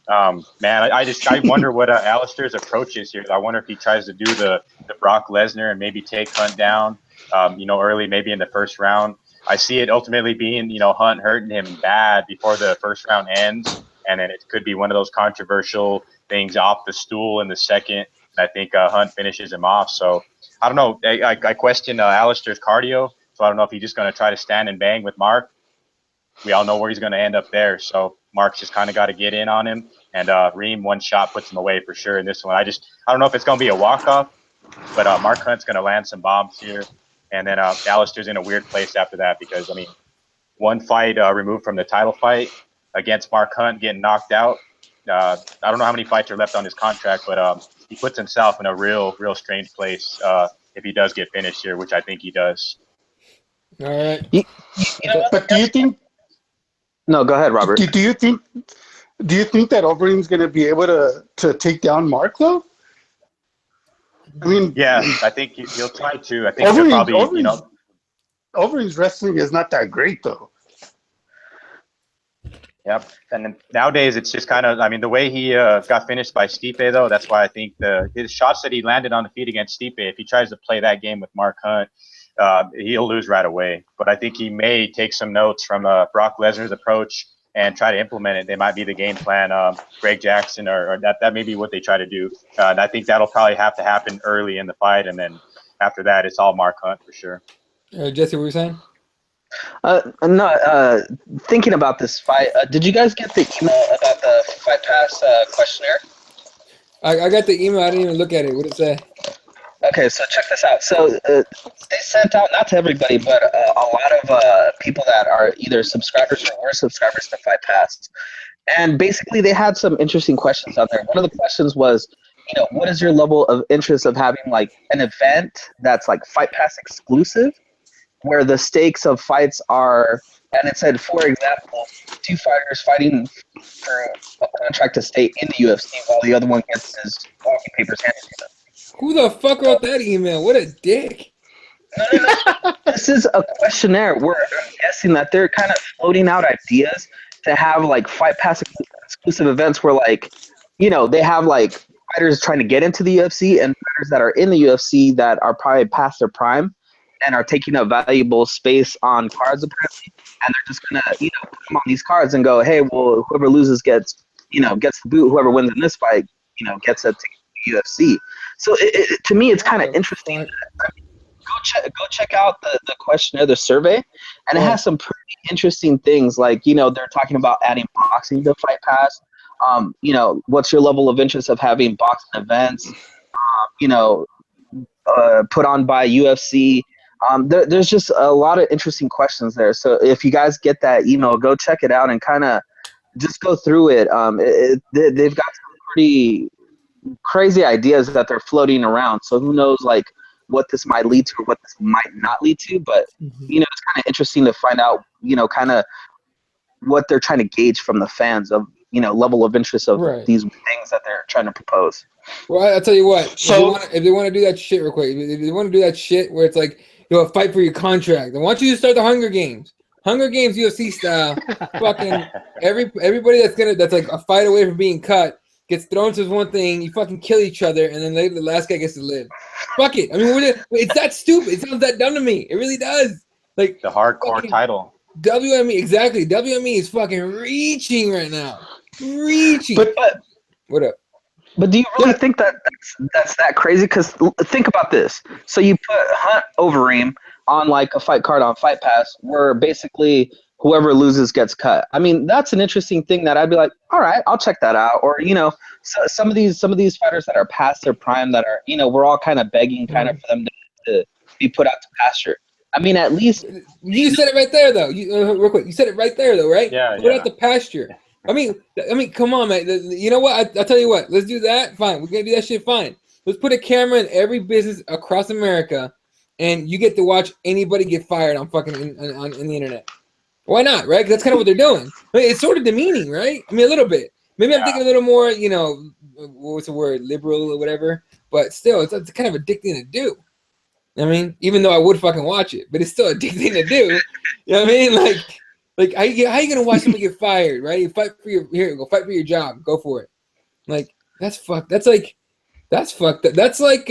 Man, I wonder what Alistair's approach is here. I wonder if he tries to do the Brock Lesnar and maybe take Hunt down, early, maybe in the first round. I see it ultimately being, Hunt hurting him bad before the first round ends, and then it could be one of those controversial things off the stool in the second. And I think Hunt finishes him off. So I don't know. I question Alistair's cardio, so I don't know if he's just going to try to stand and bang with Mark. We all know where he's going to end up there. So Mark's just kind of got to get in on him. And Reem, one shot puts him away for sure in this one. I don't know if it's going to be a walk-off, but Mark Hunt's going to land some bombs here. And then Alistair's in a weird place after that because, I mean, one fight removed from the title fight against Mark Hunt getting knocked out. I don't know how many fights are left on his contract, but he puts himself in a real strange place if he does get finished here, which I think he does. All right. But do you think? No, go ahead, Robert. Do you think that Overeem's going to be able to take down Mark though? I mean, yeah, I think he'll try to. I think he'll probably, Overeem's wrestling is not that great though. Yep, and then nowadays it's just kind of, I mean, the way he got finished by Stipe though, that's why I think his shots that he landed on the feet against Stipe, if he tries to play that game with Mark Hunt, he'll lose right away. But I think he may take some notes from Brock Lesnar's approach and try to implement it. They might be the game plan. Greg Jackson, or that may be what they try to do. And I think that'll probably have to happen early in the fight, and then after that, it's all Mark Hunt for sure. Jesse, what were you saying? No, thinking about this fight, did you guys get the email about the Fight Pass questionnaire? I got the email. I didn't even look at it. What did it say? Okay, so check this out. So they sent out, not to everybody, but a lot of people that are either subscribers or were subscribers to Fight Pass. And basically they had some interesting questions out there. One of the questions was, what is your level of interest of having like an event that's like Fight Pass exclusive, where the stakes of fights are, and it said, for example, 2 fighters fighting for a contract to stay in the UFC while the other one gets his walking papers handed to them. Who the fuck wrote that email? What a dick. This is a questionnaire where I'm guessing that they're kind of floating out ideas to have like Fight Pass exclusive events where like, they have like fighters trying to get into the UFC and fighters that are in the UFC that are probably past their prime and are taking up valuable space on cards apparently, and they're just gonna put them on these cards and go, hey, well, whoever loses gets the boot. Whoever wins in this fight gets a ticket to UFC. So to me, it's kind of interesting. Go check out the questionnaire, the survey, and it has some pretty interesting things. Like they're talking about adding boxing to Fight Pass. What's your level of interest of having boxing events? Put on by UFC. There's just a lot of interesting questions there. So if you guys get that email, go check it out and kind of just go through it. They've got some pretty crazy ideas that they're floating around. So who knows, like, what this might lead to or what this might not lead to. But, it's kind of interesting to find out, kind of what they're trying to gauge from the fans of, level of interest of these things that they're trying to propose. Well, I'll tell you what. So if they want to do that shit real quick, if they want to do that shit where it's like, fight for your contract, I want you to start the Hunger Games. Hunger Games UFC style. Fucking everybody that's like a fight away from being cut gets thrown to one thing. You fucking kill each other, and then later the last guy gets to live. Fuck it. I mean, it's that stupid. It sounds that dumb to me. It really does. Like the hardcore title. WME, exactly. WME is fucking reaching right now. Reaching. But what up? But do you really think that's that crazy? Because think about this. So you put Hunt Overeem on like a fight card on Fight Pass, where basically whoever loses gets cut. I mean, that's an interesting thing that I'd be like, all right, I'll check that out. Or so some of these fighters that are past their prime that are we're all kind of begging for them to be put out to pasture. I mean, at least you said it right there, though. Real quick, you said it right there, though, right? Yeah. Put out the pasture. I mean, come on, man. You know what? I'll tell you what. Let's do that. Fine. We're gonna do that shit. Fine. Let's put a camera in every business across America, and you get to watch anybody get fired on fucking on the internet. Why not? Right? 'Cause that's kind of what they're doing. I mean, it's sort of demeaning, right? I mean, a little bit. Maybe I'm thinking a little more, what's the word, liberal or whatever. But still, it's kind of addicting to do. I mean, even though I would fucking watch it, but it's still addicting to do. You know what I mean? Like how you gonna watch somebody get fired, right? You fight for go fight for your job, go for it. Like that's fucked. That's fucked. That's like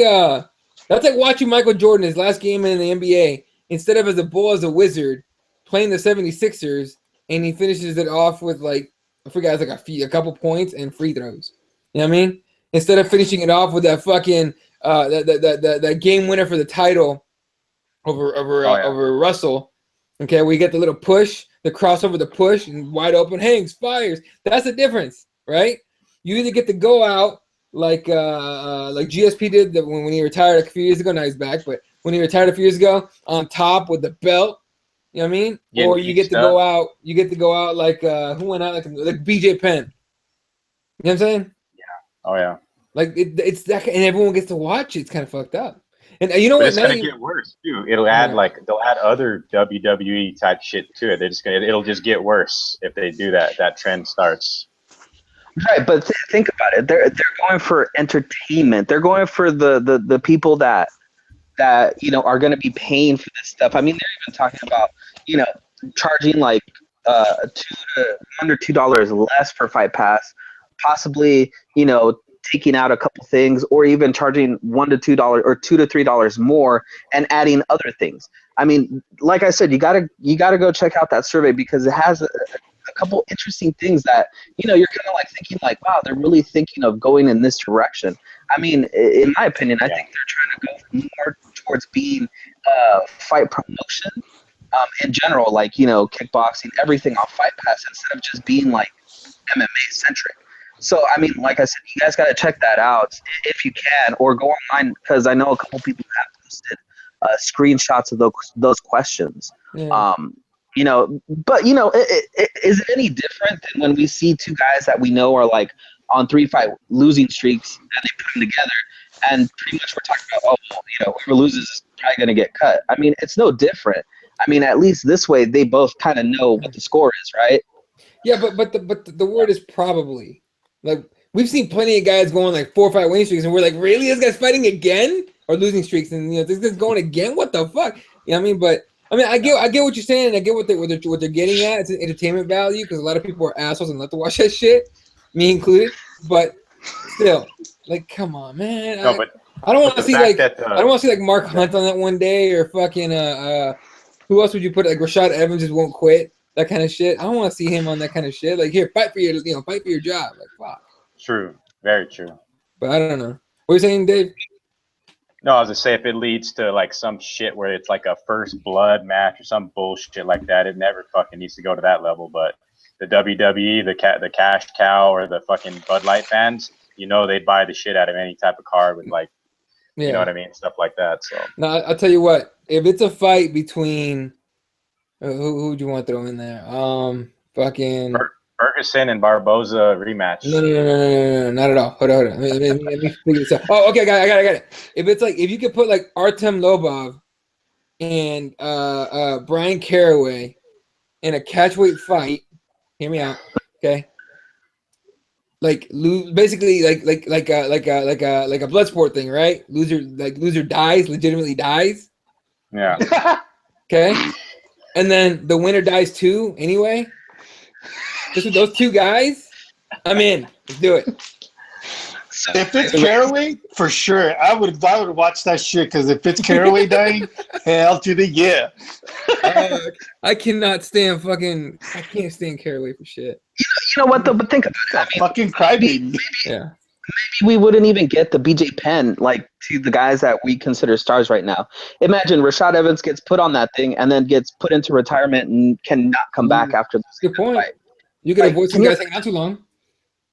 watching Michael Jordan his last game in the NBA instead of as a bull as a wizard playing the 76ers, and he finishes it off with like I forgot, it's like a couple points and free throws. You know what I mean? Instead of finishing it off with that fucking that game winner for the title over Russell. Okay, we get the little push, the crossover, the push, and wide open hangs, fires. That's the difference, right? You either get to go out like GSP did when he retired a few years ago. Now he's back, but when he retired a few years ago, on top with the belt, you know what I mean? Or you get to go out. You get to go out like who went out like BJ Penn. You know what I'm saying? Yeah. Oh yeah. Like it's that, and everyone gets to watch it. It's kind of fucked up. And you know what? It's gonna get worse too. It'll add they'll add other WWE type shit to it. It'll just get worse if they do that. That trend starts. Right, but think about it. They're going for entertainment. They're going for the people that are going to be paying for this stuff. I mean, they're even talking about charging like $2 less for Fight Pass, possibly taking out a couple things, or even charging $1 to $2 or $2 to $3 more and adding other things. I mean, like I said, you gotta go check out that survey because it has a couple interesting things that you're kind of like thinking like, wow, they're really thinking of going in this direction. I mean, in my opinion, I think they're trying to go more towards being fight promotion in general, like kickboxing, everything on Fight Pass instead of just being like MMA centric. So, I mean, like I said, you guys got to check that out if you can, or go online because I know a couple people have posted screenshots of those questions. Yeah. But is it any different than when we see two guys that we know are like on 3-fight losing streaks and they put them together, and pretty much we're talking about, whoever loses is probably going to get cut. I mean, it's no different. I mean, at least this way they both kind of know what the score is, right? Yeah, but the word is probably. Like we've seen plenty of guys going like 4 or 5 winning streaks, and we're like, really, this guy's fighting again? or losing streaks, and this is going again. What the fuck? You know what I mean? But I mean, I get what you're saying, and I get what they're getting at. It's an entertainment value because a lot of people are assholes and love to watch that shit, me included. But still, like, come on, man. No, but I don't want to see I don't want to see like Mark okay. Hunt on that one day, or fucking who else would you put? Like Rashad Evans just won't quit. That kind of shit. I don't want to see him on that kind of shit. Like, here, fight for your job. Like, fuck. True, very true. But I don't know. What are you saying, Dave? No, I was gonna say if it leads to like some shit where it's like a first blood match or some bullshit like that, it never fucking needs to go to that level. But the WWE, the cash cow, or the fucking Bud Light fans, they'd buy the shit out of any type of card with like, you know what I mean, stuff like that. So no, I'll tell you what. If it's a fight between who do you want to throw in there? Fucking Ferguson and Barboza rematch. No, not at all. Hold on. Let me figure this out. Oh, okay, I got it. If you could put like Artem Lobov and Brian Caraway in a catchweight fight, hear me out, okay? Like basically like a blood sport thing, right? Loser dies, legitimately dies. Yeah. Okay. And then the winner dies too, anyway. Just with those two guys, I'm in. Let's do it. If it's Caraway, for sure, I would watch that shit. Because if it's Caraway dying, hell to the yeah. I cannot stand I can't stand Caraway for shit. You know what though? But think about it. I mean, Fucking crybaby. Yeah. Maybe we wouldn't even get the BJ Penn like to the guys that we consider stars right now. Imagine Rashad Evans gets put on that thing and then gets put into retirement and cannot come back after this. Good point. Fight. You can Like, avoid some guys hanging out too long.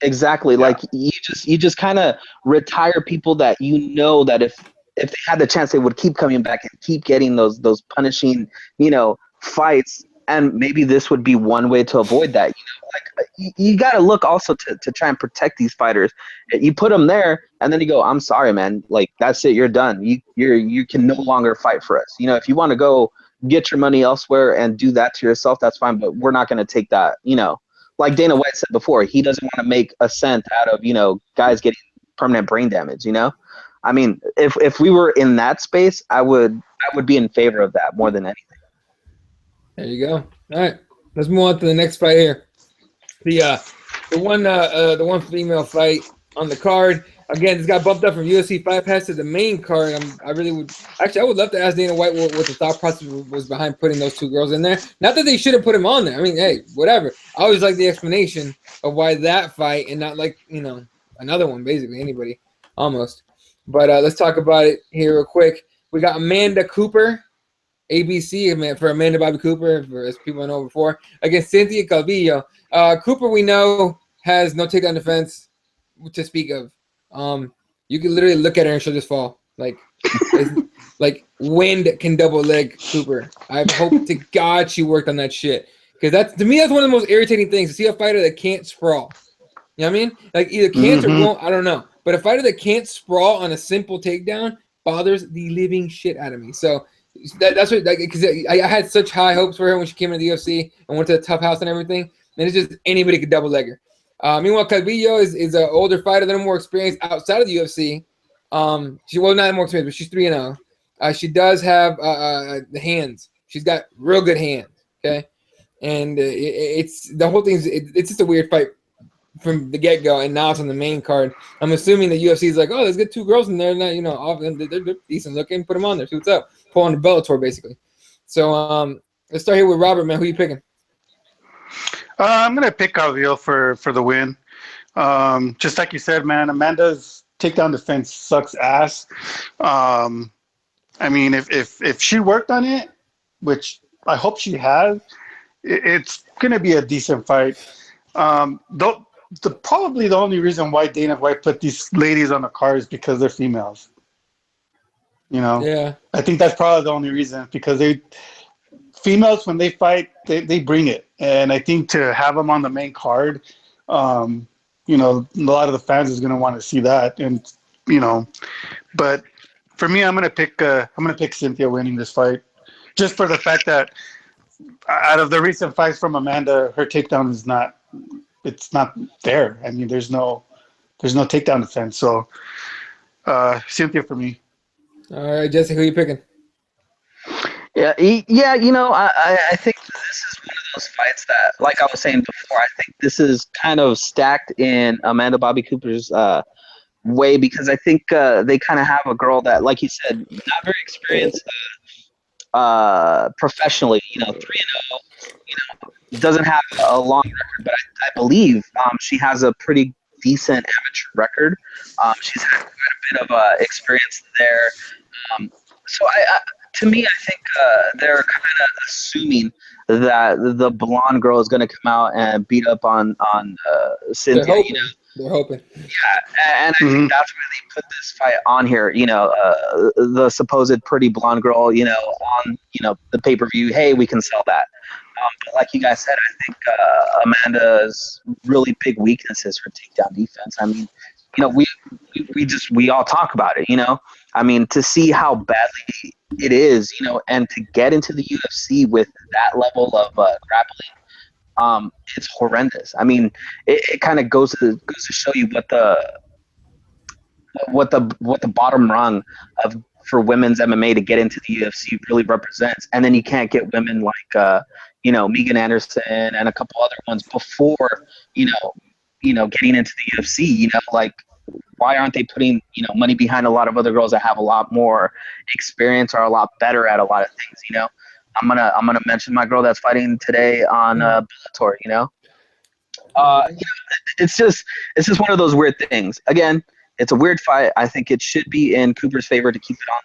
Exactly. Yeah. Like you just kind of retire people that that if they had the chance they would keep coming back and keep getting those punishing, fights. And maybe this would be one way to avoid that. You got to look also to try and protect these fighters. You put them there, and then you go, "I'm sorry, man. Like that's it. You're done. You can no longer fight for us. If you want to go get your money elsewhere and do that to yourself, that's fine. But we're not going to take that. Like Dana White said before, he doesn't want to make a cent out of guys getting permanent brain damage. I mean, if we were in that space, I would be in favor of that more than anything. There you go. All right, let's move on to the next fight here. The one female fight on the card. Again, this got bumped up from UFC Fight Pass to the main card. I would love to ask Dana White what the thought process was behind putting those two girls in there. Not that they shouldn't put him on there. I mean, hey, whatever. I always like the explanation of why that fight and not like another one, basically anybody, almost. But let's talk about it here real quick. We got Amanda Cooper. ABC for Amanda Bobby Cooper, as people know before, against Cynthia Calvillo. Cooper, we know, has no takedown defense to speak of. You can literally look at her and she'll just fall. Like wind can double leg Cooper. I hope to God she worked on that shit, because to me that's one of the most irritating things, to see a fighter that can't sprawl. You know what I mean? Like either can't or won't. I don't know, but a fighter that can't sprawl on a simple takedown bothers the living shit out of me. So. That's what, because I had such high hopes for her when she came into the UFC and went to the tough house and everything. And it's just anybody could double leg her. Meanwhile, Calvillo is an older fighter, that more experienced outside of the UFC. She not more experienced, but she's 3-0. She does have the hands. She's got real good hands. Okay, and it's the whole thing. It's just a weird fight from the get go, and now it's on the main card. I'm assuming the UFC is like, oh, let's get two girls in there. Now they're decent looking. Put them on there. See what's up. Pull on the Bellator basically. So let's start here with Robert, man. Who are you picking? I'm gonna pick Calvillo for the win. Just like you said, man, Amanda's takedown defense sucks ass. I mean, if she worked on it, which I hope she has, it's gonna be a decent fight. Probably the only reason why Dana White put these ladies on the card is because they're females. Yeah. I think that's probably the only reason, because females, when they fight, they bring it. And I think to have them on the main card, a lot of the fans is going to want to see that. And, but for me, I'm going to pick Cynthia winning this fight, just for the fact that out of the recent fights from Amanda, her takedown is not there. I mean, there's no takedown defense. So Cynthia for me. All right, Jesse, who you picking? Yeah. You know, I think this is one of those fights that, like I was saying before, I think this is kind of stacked in Amanda Bobby Cooper's way because I think they kind of have a girl that, like you said, not very experienced professionally. You know, 3-0. You know, doesn't have a long record, but I believe she has a pretty decent amateur record. She's had quite a bit of experience there. Um, so to me, I think they're kind of assuming that the blonde girl is going to come out and beat up on They're Cynthia. hoping. You know, They're hoping. and I think that's why they put this fight on here. You know, the supposed pretty blonde girl. You know, on the pay per view. Hey, we can sell that. But like you guys said, I think Amanda's really big weakness is her takedown defense. I mean, you know, we all talk about it. You know, I mean, to see how badly it is, you know, and to get into the UFC with that level of grappling, it's horrendous. I mean, it kind of goes to show you what the bottom rung of for women's MMA to get into the UFC really represents. And then you can't get women like Megan Anderson and a couple other ones before getting into the UFC. You know, like why aren't they putting money behind a lot of other girls that have a lot more experience or a lot better at a lot of things? You know, I'm gonna mention my girl that's fighting today on Bellator. It's just one of those weird things. Again, it's a weird fight. I think it should be in Cooper's favor to keep it on,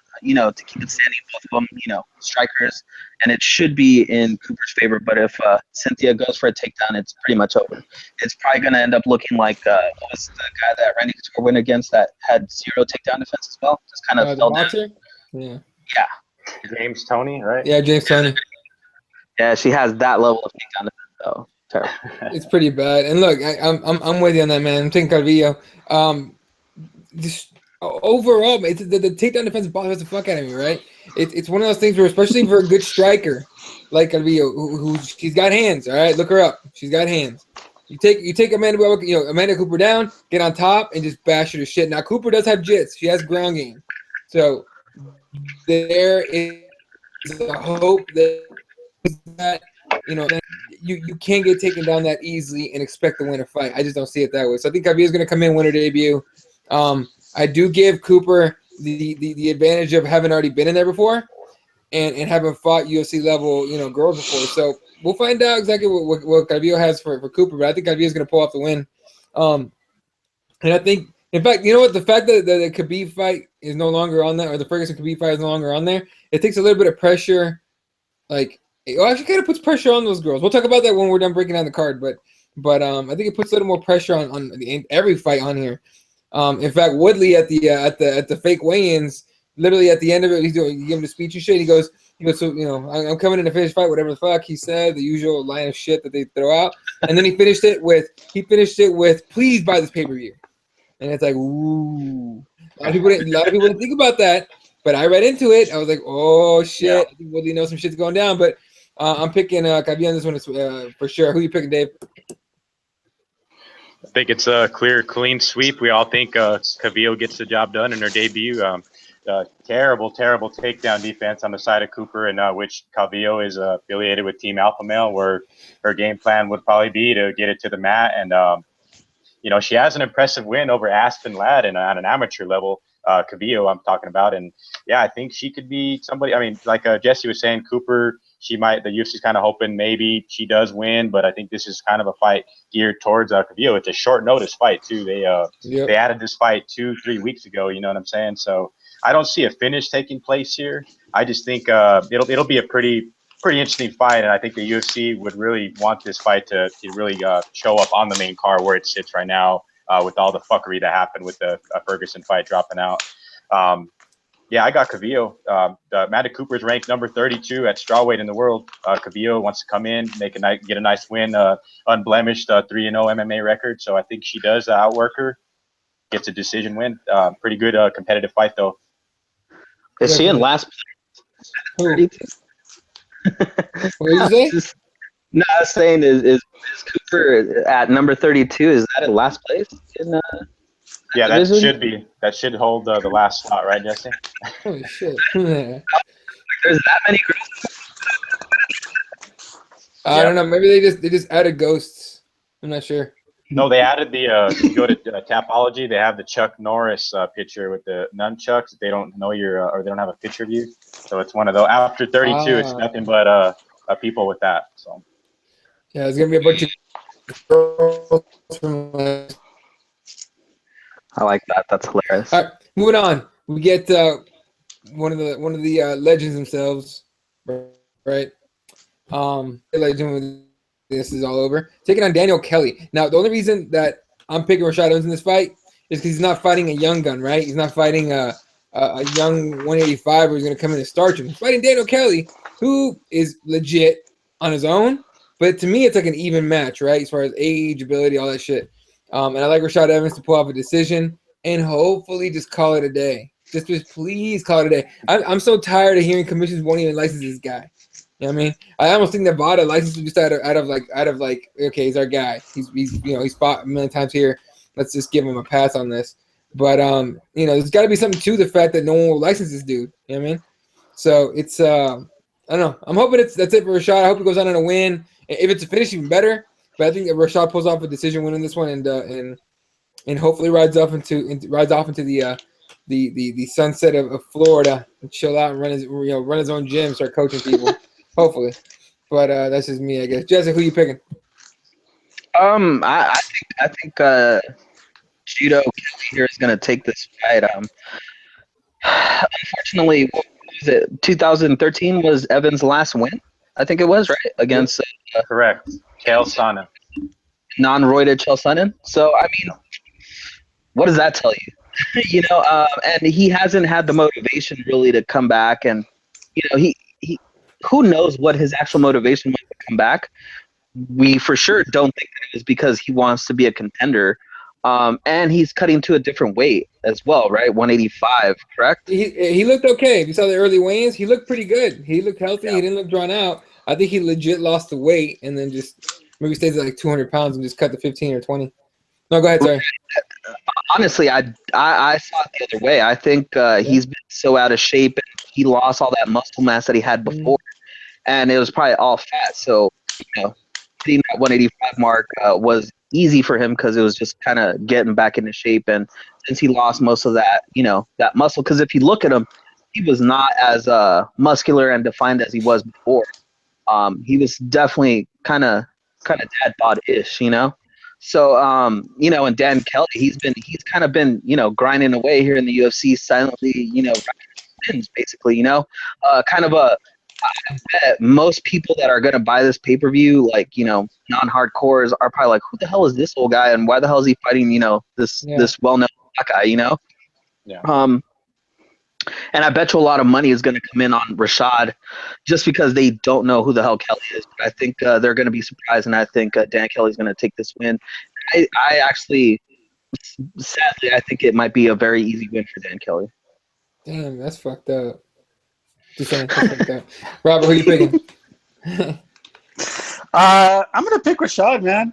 to keep it standing. Both of them, strikers, and it should be in Cooper's favor. But if Cynthia goes for a takedown, it's pretty much over. It's probably going to end up looking like what was the guy that Randy Couture went against that had 0 takedown defense as well? Just kind of fell down. Yeah. Yeah. James Toney, right? Yeah, James Toney. Yeah, she has that level of takedown defense though. Terrible. It's pretty bad. And look, I'm with you on that, man. I'm taking Calvillo. Just overall, the takedown defense bothers the fuck out of me, right? It's one of those things where, especially for a good striker like Calvillo, who she's got hands. All right, look her up. She's got hands. You take Amanda Cooper down, get on top, and just bash her to shit. Now Cooper does have jits. She has ground game, so there is a hope that you can't get taken down that easily and expect to win a fight. I just don't see it that way. So I think Calvillo's going to come in, win her debut. I do give Cooper the advantage of having already been in there before and having fought UFC level girls before. So we'll find out exactly what Calvillo has for Cooper, but I think Calvillo's going to pull off the win. And I think, in fact, you know what? The fact that the Khabib fight is no longer on there, or the Ferguson Khabib fight is no longer on there, it takes a little bit of pressure. Like, it actually kind of puts pressure on those girls. We'll talk about that when we're done breaking down the card, but I think it puts a little more pressure on every fight on here. In fact, Woodley at the fake weigh-ins, literally at the end of it, he gave him the speech and shit. He goes, so I'm coming in to finish fight, whatever the fuck he said, the usual line of shit that they throw out, and then he finished it with please buy this pay-per-view, and it's like, ooh, a lot of people didn't think about that, but I read into it. I was like, oh shit, yeah. I think Woodley knows some shit's going down, but I'm picking Calvillo on this one for sure. Who you picking, Dave? I think it's a clean sweep. We all think Calvillo gets the job done in her debut. Terrible takedown defense on the side of Cooper, and which Calvillo is affiliated with Team Alpha Male, where her game plan would probably be to get it to the mat. And, she has an impressive win over Aspen Ladd and on an amateur level, Calvillo I'm talking about. And, yeah, I think she could be somebody. I mean, like Jesse was saying, Cooper, the UFC's kind of hoping maybe she does win, but I think this is kind of a fight geared towards Calvillo. It's a short notice fight too. They added this fight 2-3 weeks ago. You know what I'm saying? So I don't see a finish taking place here. I just think it'll be a pretty interesting fight, and I think the UFC would really want this fight to really show up on the main card where it sits right now with all the fuckery that happened with the Ferguson fight dropping out. Yeah, I got Calvillo. Amanda Cooper's ranked number 32 at strawweight in the world. Calvillo wants to come in, get a nice win, unblemished 3-0 MMA record. So I think she does outwork her, gets a decision win. Pretty good competitive fight though. Is she in last place? What did you say? No, I was saying is Cooper at number 32? Is that in last place? Yeah, that division? should hold the last slot, right, Jesse? Holy shit. There's that many girls. I don't know. Maybe they just added ghosts. I'm not sure. No, they added the. If you go to Tapology, they have the Chuck Norris picture with the nunchucks. They don't know your or they don't have a picture of you, so it's one of those. After 32, it's nothing but people with that. So yeah, there's gonna be a bunch of girls from. I like that. That's hilarious. All right, moving on. We get one of the legends themselves, right? Legend when this is all over, taking on Daniel Kelly. Now, the only reason that I'm picking Rashad Evans in this fight is because he's not fighting a young gun, right? He's not fighting a young 185 who's going to come in and starch him. He's fighting Daniel Kelly, who is legit on his own. But to me, it's like an even match, right? As far as age, ability, all that shit. And I like Rashad Evans to pull off a decision and hopefully just call it a day. Just please call it a day. I'm so tired of hearing commissions won't even license this guy. You know what I mean? I almost think they bought a license just out of like okay, he's our guy. He's he's fought a million times here. Let's just give him a pass on this. But there's got to be something to the fact that no one will license this dude. You know what I mean? So it's I don't know. I'm hoping that's it for Rashad. I hope he goes on a win. If it's a finish, even better. But I think that Rashad pulls off a decision win in this one and hopefully rides off into the sunset of Florida and chill out and run his own gym, start coaching people. Hopefully, but that's just me, I guess. Jesse, who you picking? I think Judo Kelly here is gonna take this fight. Unfortunately, what was it? 2013 was Evans' last win. I think it was right against correct, Chael Sonnen, non-roided Chael Sonnen. So I mean, what does that tell you? And he hasn't had the motivation really to come back, and he who knows what his actual motivation was to come back. We for sure don't think that it was because he wants to be a contender. And he's cutting to a different weight as well, right? 185, correct? He looked okay. If you saw the early weigh-ins, he looked pretty good. He looked healthy. Yeah. He didn't look drawn out. I think he legit lost the weight and then just maybe stays at like 200 pounds and just cut to 15 or 20. No, go ahead, sorry. Honestly, I saw it the other way. I think he's been so out of shape and he lost all that muscle mass that he had before. And it was probably all fat. So, hitting that 185 mark was easy for him because it was just kind of getting back into shape. And since he lost most of that, that muscle, because if you look at him, he was not as muscular and defined as he was before. He was definitely kind of dad bod-ish, So, and Dan Kelly, he's kind of been, grinding away here in the UFC silently, wins basically, kind of a. I bet most people that are going to buy this pay-per-view, like, non-hardcores, are probably like, who the hell is this old guy? And why the hell is he fighting, this well-known black guy, Yeah. And I bet you a lot of money is going to come in on Rashad just because they don't know who the hell Kelly is. But I think they're going to be surprised, and I think Dan Kelly's going to take this win. I actually, sadly, I think it might be a very easy win for Dan Kelly. Damn, that's fucked up. Just saying, Robert, who are you picking? I'm gonna pick Rashad, man.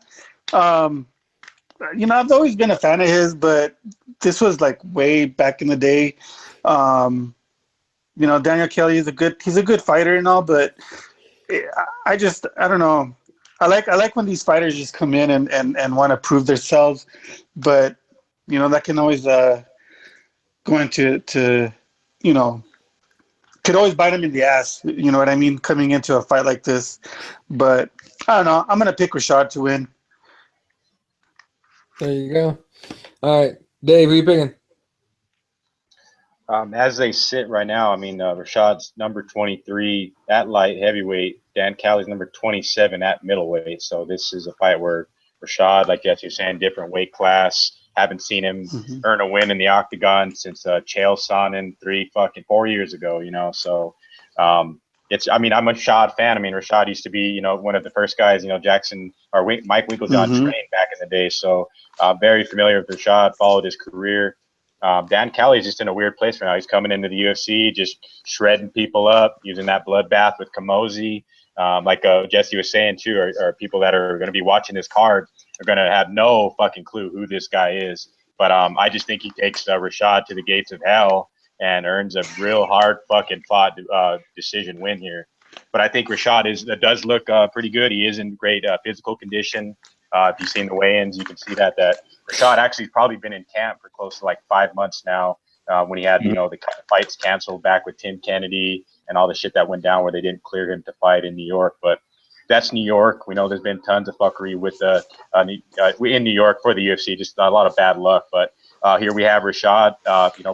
I've always been a fan of his, but this was like way back in the day. Daniel Kelly is he's a good fighter and all, but I don't know. I like when these fighters just come in and want to prove themselves, but that can always go into could always bite him in the ass, you know what I mean, coming into a fight like this. But I don't know. I'm going to pick Rashad to win. There you go. All right. Dave, who are you picking? As they sit right now, Rashad's number 23 at light heavyweight. Dan Kelly's number 27 at middleweight. So this is a fight where Rashad, like Jesse was saying, different weight class. Haven't seen him earn a win in the octagon since Chael Sonnen 4 years ago, So I'm a Rashad fan. Rashad used to be, one of the first guys, Jackson or Mike Winklejohn trained back in the day. So very familiar with Rashad, followed his career. Dan Kelly's just in a weird place right now. He's coming into the UFC, just shredding people up, using that bloodbath with Kamosi. Like Jesse was saying too, are people that are going to be watching this card are going to have no fucking clue who this guy is. But I just think he takes Rashad to the gates of hell and earns a real hard fucking fought decision win here. But I think Rashad does look pretty good. He is in great physical condition. If you've seen the weigh-ins, you can see that Rashad actually has probably been in camp for close to like 5 months now. When he had, the kind of fights canceled back with Tim Kennedy and all the shit that went down where they didn't clear him to fight in New York. But that's New York. We know there's been tons of fuckery with in New York for the UFC, just a lot of bad luck. But here we have Rashad,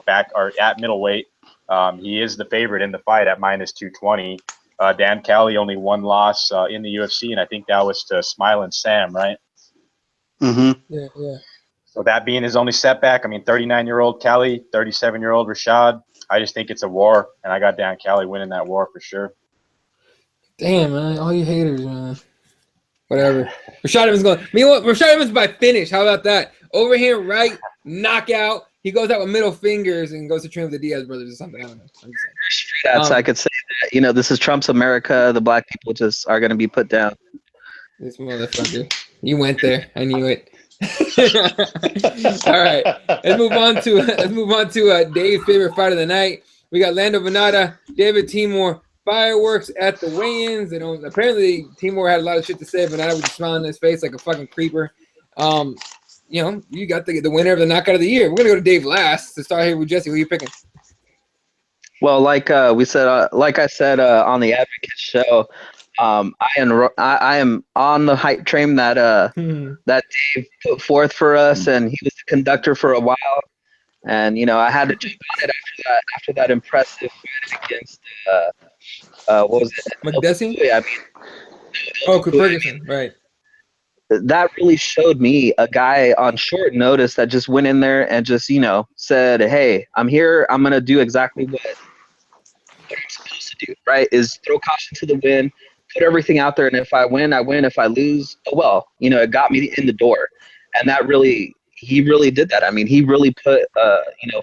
back or at middleweight. He is the favorite in the fight at -220. Dan Kelly only one loss in the UFC, and I think that was to Smiling Sam, right? Mm-hmm. Yeah. So that being his only setback, I mean, 39-year-old Kelly, 37-year-old Rashad. I just think it's a war, and I got Dan Kelly winning that war for sure. Damn, man. All you haters, man. Whatever. Rashad Evans going. Meanwhile, Rashad Evans by finish. How about that? Overhand right, knockout. He goes out with middle fingers and goes to train with the Diaz brothers or something. I don't know. I'm just saying. That's I could say that. This is Trump's America. The black people just are going to be put down. This motherfucker. You went there. I knew it. All right. Let's move on to Dave's favorite fight of the night. We got Lando Venata, David Timur. Fireworks at the weigh-ins. Apparently Timur had a lot of shit to say, but Venata was just smiling on his face like a fucking creeper. You got the winner of the knockout of the year. We're gonna go to Dave last to start here with Jesse. Who are you picking? Well, like I said on the Advocate show, I am on the hype train that that Dave put forth for us, and he was the conductor for a while. And I had to jump on it after that impressive fight against what was it? McDessie? Yeah, Ferguson, right. That really showed me a guy on short notice that just went in there and just, said, hey, I'm here. I'm going to do exactly what I'm supposed to do, right? Is throw caution to the wind, put everything out there. And if I win, I win. If I lose, oh, well, it got me in the door. And he really did that. I mean, he really put,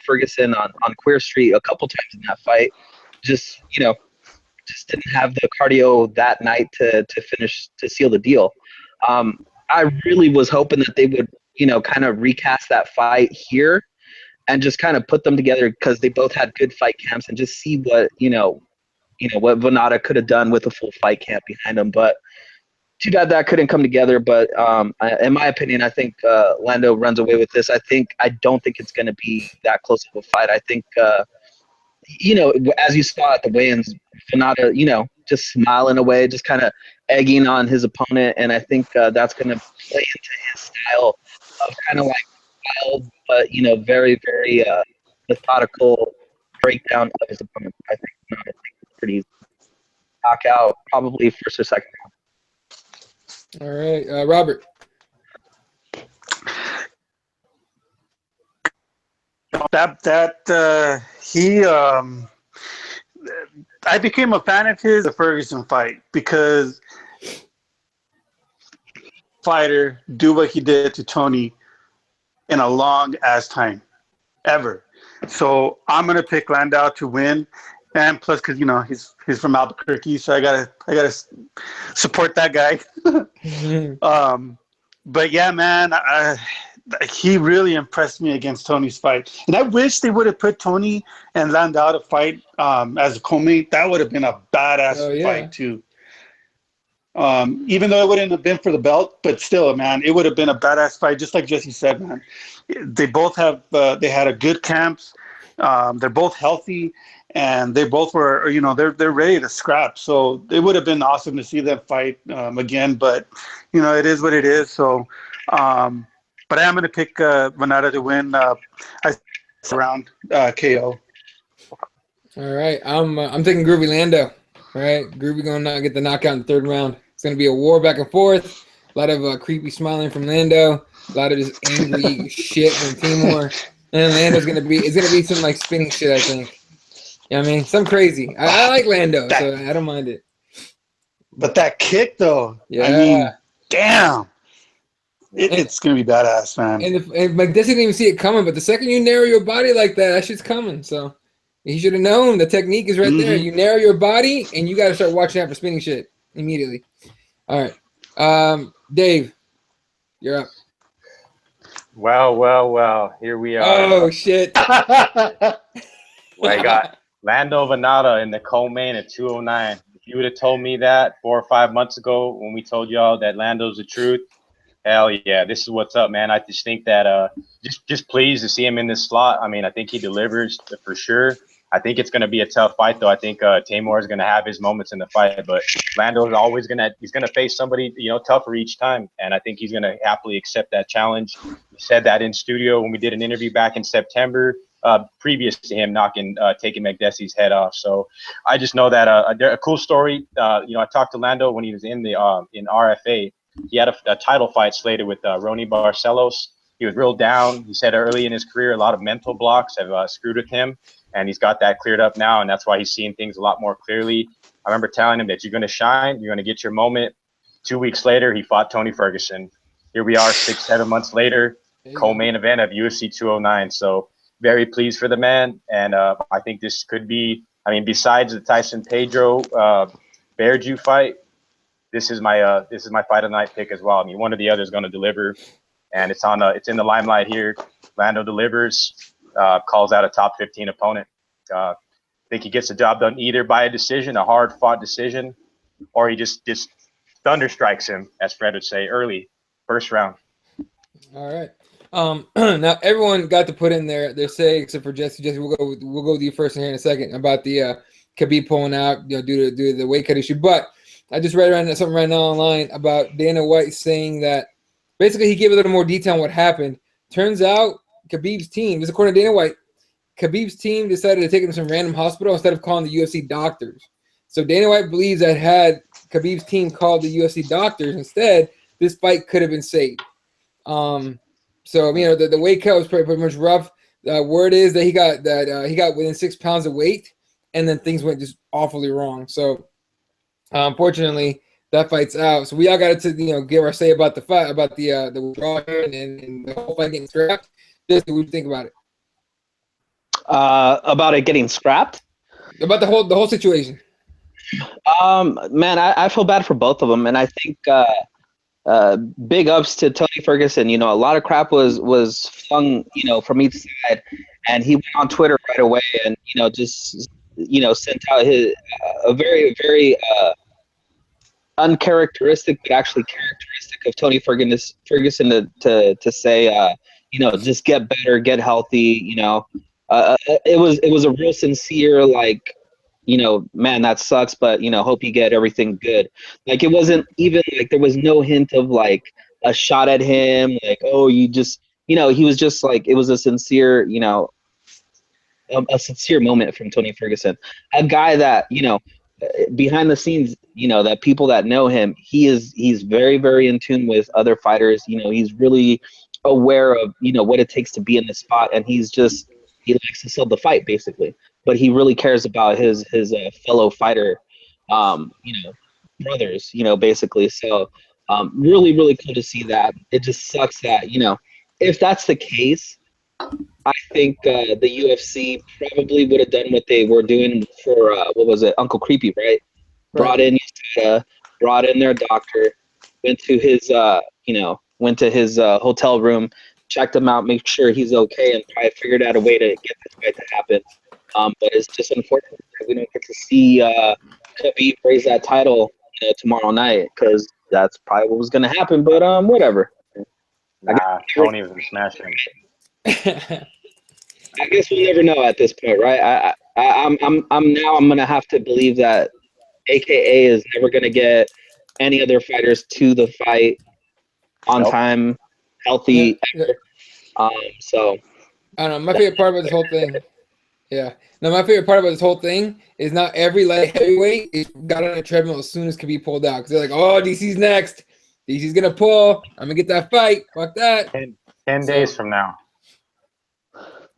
Ferguson on Queer Street a couple times in that fight. Just didn't have the cardio that night to finish, to seal the deal. I really was hoping that they would, kind of recast that fight here and just kind of put them together because they both had good fight camps and just see what, what Venata could have done with a full fight camp behind him. But too bad that couldn't come together. But in my opinion, I think Lando runs away with this. I don't think it's going to be that close of a fight. I think, as you saw at the weigh-ins, Venata, just smiling away, just kind of egging on his opponent. And I think that's going to play into his style of kind of like wild, but, very, very methodical breakdown of his opponent. I think it's pretty easy. Knockout, probably first or second round. All right. Robert. I became a fan of his the Ferguson fight because fighter do what he did to Tony in a long ass time ever. So I'm gonna pick Landau to win, and plus because he's from Albuquerque, so I gotta support that guy. But yeah, man, he really impressed me against Tony's fight, and I wish they would have put Tony and Landau to fight as a co-main. That would have been a badass fight too. Even though it wouldn't have been for the belt, but still, man, it would have been a badass fight. Just like Jesse said, man, they both have they had a good camps. They're both healthy, and they both were, they're ready to scrap. So it would have been awesome to see them fight again. But it is what it is. So. But I am going to pick Venata to win. Round KO. All right, I'm taking Groovy Lando. All right, Groovy going to get the knockout in the third round. It's going to be a war back and forth. A lot of creepy smiling from Lando. A lot of just angry shit from Timur. And Lando's going to be. It's going to be some like spinning shit. I think. I mean, some crazy. I like Lando, so I don't mind it. But that kick, though. Yeah. I mean, damn. It's going to be badass, man. And McDessie didn't even see it coming, but the second you narrow your body like that shit's coming. So he should have known. The technique is right there. You narrow your body, and you got to start watching out for spinning shit immediately. All right. Dave, you're up. Well. Here we are. Oh shit! Well, I got Lando Venata in the co-main at 209. If you would have told me that 4 or 5 months ago when we told y'all that Lando's the truth, hell yeah, this is what's up, man. I just think that just pleased to see him in this slot. I mean, I think he delivers for sure. I think it's going to be a tough fight, though. I think Tamor is going to have his moments in the fight, but Lando's always he's going to face somebody, tougher each time, and I think he's going to happily accept that challenge. We said that in studio when we did an interview back in September, previous to him taking McDessie's head off. So I just know that a cool story. I talked to Lando when he was in RFA. He had a title fight slated with Ronnie Barcelos. He was real down. He said early in his career, a lot of mental blocks have screwed with him, and he's got that cleared up now, and that's why he's seeing things a lot more clearly. I remember telling him that you're going to shine, you're going to get your moment. 2 weeks later, he fought Tony Ferguson. Here we are 6-7 months later, co-main event of UFC 209. So very pleased for the man, and I think this could be, besides the Tyson Pedro Bearju fight, this is my fight of the night pick as well. I mean, one or the other is going to deliver, and it's in the limelight here. Lando delivers, calls out a top 15 opponent. I think he gets the job done either by a decision, a hard fought decision, or he just thunderstrikes him, as Fred would say, early, first round. All right. Now everyone got to put in their say, except for Jesse. Jesse, we'll go with you first in here in a second about the Khabib pulling out, due to the weight cut issue. But I just read something right now online about Dana White saying that basically he gave a little more detail on what happened. Turns out Khabib's team, this is according to Dana White, Khabib's team decided to take him to some random hospital instead of calling the UFC doctors. So Dana White believes that had Khabib's team called the UFC doctors instead, this fight could have been saved. So the weight cut was pretty much rough. Word is that he got within 6 pounds of weight, and then things went just awfully wrong. So unfortunately, that fight's out. So we all got to give our say about the fight, about the withdrawal and the whole fight getting scrapped. Just what do you think about it? About it getting scrapped? About the whole situation. Man, I feel bad for both of them, and I think big ups to Tony Ferguson. A lot of crap was flung, from each side, and he went on Twitter right away and just sent out his a very, very uncharacteristic but actually characteristic of Tony Ferguson to say just get better, get healthy. It was a real sincere, like, man, that sucks, but hope you get everything good. Like, it wasn't even like there was no hint of like a shot at him, like, oh, you just he was just like, it was a sincere a sincere moment from Tony Ferguson, a guy that behind the scenes, that people that know him, he's very, very in tune with other fighters. He's really aware of what it takes to be in the spot, and he likes to sell the fight basically, but he really cares about his fellow fighter brothers, basically. So really, really cool to see that. It just sucks that if that's the case, I think the UFC probably would have done what they were doing for what was it, Uncle Creepy, right? Brought in brought in their doctor, went to his hotel room, checked him out, make sure he's okay, and probably figured out a way to get this fight to happen. But it's just unfortunate that we don't get to see Khabib raise that title tomorrow night, because that's probably what was going to happen. But whatever. Tony was smashing. I guess we'll never know at this point, right? I'm gonna have to believe that AKA is never gonna get any other fighters to the fight on time, healthy. Yeah. So I don't know. My favorite part about this whole thing. Yeah. Now, my favorite part about this whole thing is not every light heavyweight got on a treadmill as soon as Khabib be pulled out, because they're like, oh, DC's next. DC's gonna pull. I'm gonna get that fight. Fuck that. 10 days from now.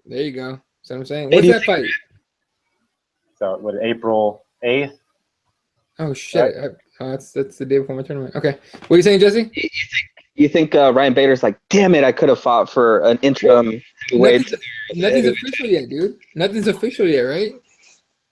There you go. That's what I'm saying. What's that fight? So, April 8th? Oh, shit. That's the day before my tournament. Okay. What are you saying, Jesse? You think Ryan Bader's like, damn it, I could have fought for an interim heavyweight. Nothing's official yet, dude. Nothing's official yet, right?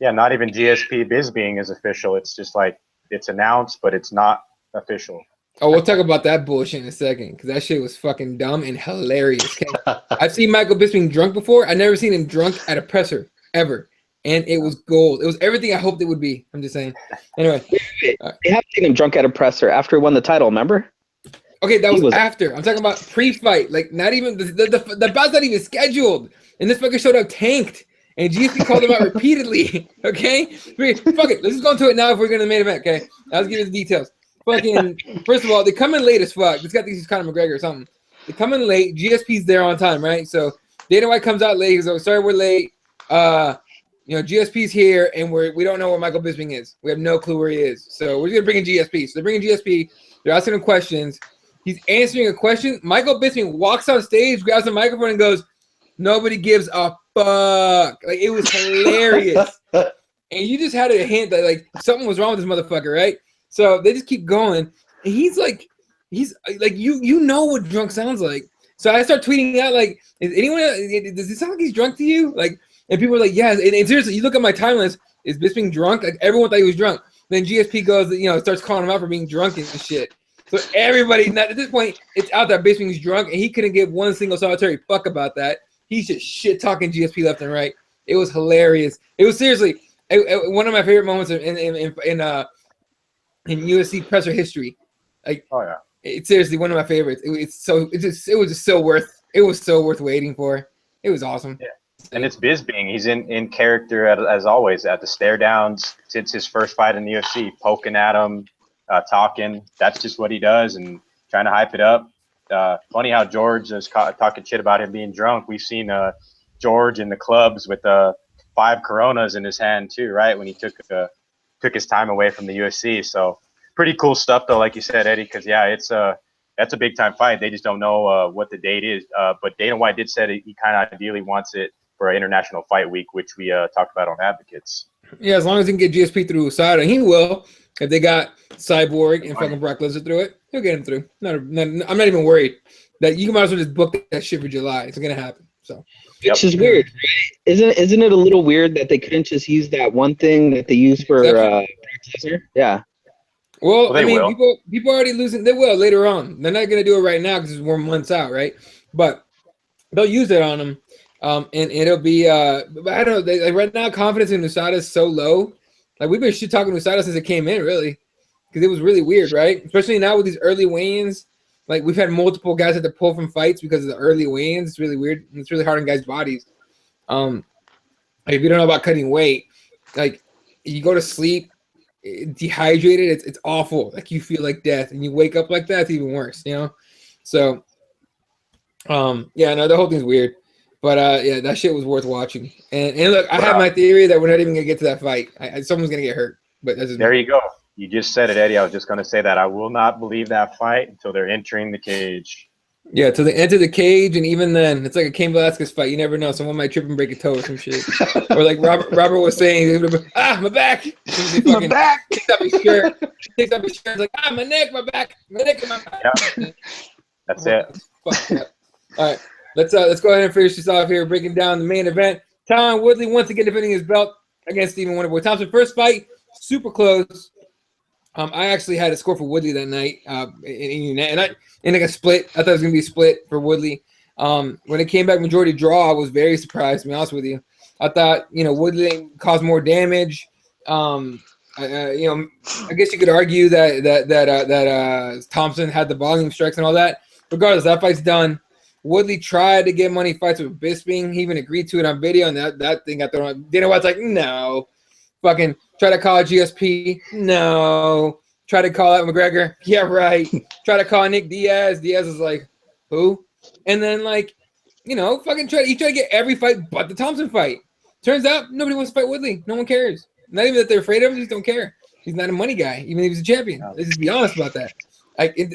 Yeah, not even GSP Bisbing is official. It's just like, it's announced, but it's not official. Oh, we'll talk about that bullshit in a second because that shit was fucking dumb and hilarious. Okay? I've seen Michael Bisping drunk before. I've never seen him drunk at a presser ever, and it was gold. It was everything I hoped it would be. I'm just saying. Anyway, They have seen him drunk at a presser after he won the title. Remember? okay, that was after. I'm talking about pre-fight. Like not even the bout's not even scheduled, and this fucker showed up tanked. And GSP called him out repeatedly. Okay, fuck it. Let's just go into it now. If we're going to the main event, okay, I'll give you the details. Fucking first of all, they come in late as fuck. This guy thinks he's Conor McGregor or something. They come in late. GSP's there on time, right? So Dana White comes out late. He's like, "Sorry, we're late. GSP's here, and we don't know where Michael Bisping is. We have no clue where he is. So we're just gonna bring in GSP. So they're bringing GSP. They're asking him questions. He's answering a question. Michael Bisping walks on stage, grabs the microphone, and goes, "Nobody gives a fuck." Like it was hilarious, and you just had a hint that like something was wrong with this motherfucker, right? So they just keep going, and he's like you know what drunk sounds like. So I start tweeting out like, "Is anyone? Does it sound like he's drunk to you?" Like, and people are like, "Yeah." And seriously, you look at my timelines. Is Bisping drunk? Like everyone thought he was drunk. Then GSP goes, starts calling him out for being drunk and shit. So everybody, at this point, it's out that Bisping's drunk, and he couldn't give one single solitary fuck about that. He's just shit talking GSP left and right. It was hilarious. It was seriously one of my favorite moments in UFC presser history. Like, oh yeah, it's seriously one of my favorites. It was just so worth waiting for. It was awesome. Yeah, and it's Bisping. He's in character as always at the stare downs since his first fight in the UFC, poking at him, talking. That's just what he does, and trying to hype it up. Funny how George is talking shit about him being drunk. We've seen George in the clubs with 5 Coronas in his hand too, right? When he took his time away from the UFC. So pretty cool stuff though, like you said, Eddie, because yeah, that's a big time fight. They just don't know what the date is. But Dana White did say he kind of ideally wants it for an international fight week, which we talked about on Advocates. Yeah, as long as he can get GSP through USADA, he will. If they got Cyborg and fucking Brock Lesnar through it, he'll get him through. I'm not even worried. That you might as well just book that shit for July. It's gonna happen. So, which is weird, right? Isn't it a little weird that they couldn't just use that one thing that they used for Brock Lesnar? Yeah. Well, I mean, people are already losing. They will later on. They're not gonna do it right now because it's 1 month out, right? But they'll use it on them, and it'll be. But I don't know. Right now, confidence in USADA is so low. Like we've been shit talking to USADA since it came in, really, because it was really weird, right? Especially now with these early weigh-ins. Like we've had multiple guys have to pull from fights because of the early weigh-ins. It's really weird. And it's really hard on guys' bodies. Like if you don't know about cutting weight, like you go to sleep dehydrated, it's awful. Like you feel like death, and you wake up like that, it's even worse, So, yeah, no, the whole thing's weird. But yeah, that shit was worth watching. And look, I have my theory that we're not even gonna get to that fight. Someone's gonna get hurt. But that's just there you go. You just said it, Eddie. I was just gonna say that I will not believe that fight until they're entering the cage. Yeah, till they enter the cage, and even then, it's like a Cain Velasquez fight. You never know. Someone might trip and break a toe or some shit. Or like Robert was saying, my back. My back. Takes off his shirt. Takes off his shirt. It's like, my neck, my back, my neck, and my back. Yeah. That's it. All right. Let's go ahead and finish this off here, breaking down the main event. Tyron Woodley once again defending his belt against Stephen Wonderboy Thompson. First fight, super close. I actually had a score for Woodley that night, and like a split. I thought it was gonna be a split for Woodley. When it came back majority draw, I was very surprised. To be honest with you, I thought Woodley caused more damage. I guess you could argue that Thompson had the volume strikes and all that. Regardless, that fight's done. Woodley tried to get money fights with Bisping. He even agreed to it on video, and that thing got thrown on. Dana White's like, no. Fucking try to call out GSP. No. Try to call out McGregor. Yeah, right. Try to call Nick Diaz. Diaz is like, who? And then fucking he tried to get every fight but the Thompson fight. Turns out nobody wants to fight Woodley. No one cares. Not even that they're afraid of him. They just don't care. He's not a money guy, even if he's a champion. Let's just be honest about that.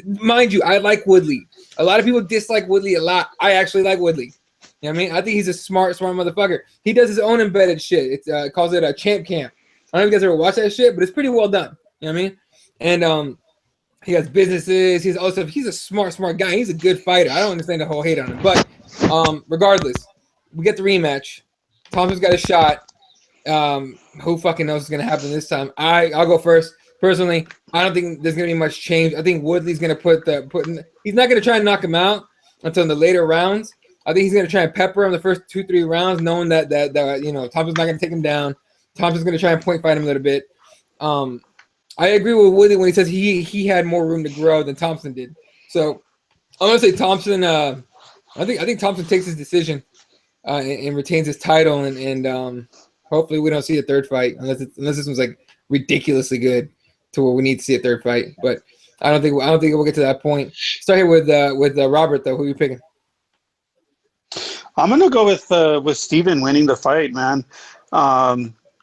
Mind you, I like Woodley. A lot of people dislike Woodley a lot. I actually like Woodley. You know what I mean? I think he's a smart motherfucker. He does his own embedded shit. It calls it a champ camp. I don't know if you guys ever watch that shit, but it's pretty well done. You know what I mean? And he has businesses. He's a smart guy. He's a good fighter. I don't understand the whole hate on him. But regardless, we get the rematch. Thompson's got a shot. Who fucking knows what's gonna happen this time? I'll go first. personally, I don't think there's gonna be much change. I think Woodley's gonna he's not gonna try and knock him out until in the later rounds. I think he's gonna try and pepper him the first 2-3 rounds, knowing that Thompson's not gonna take him down. Thompson's gonna try and point fight him a little bit. I agree with Woodley when he says he had more room to grow than Thompson did. So I'm gonna say Thompson. I think Thompson takes his decision and retains his title, and hopefully we don't see a third fight unless this one's like ridiculously good to where we need to see a third fight. But I don't think we'll get to that point. Start here with Robert though. Who are you picking? I'm gonna go with Steven winning the fight, man.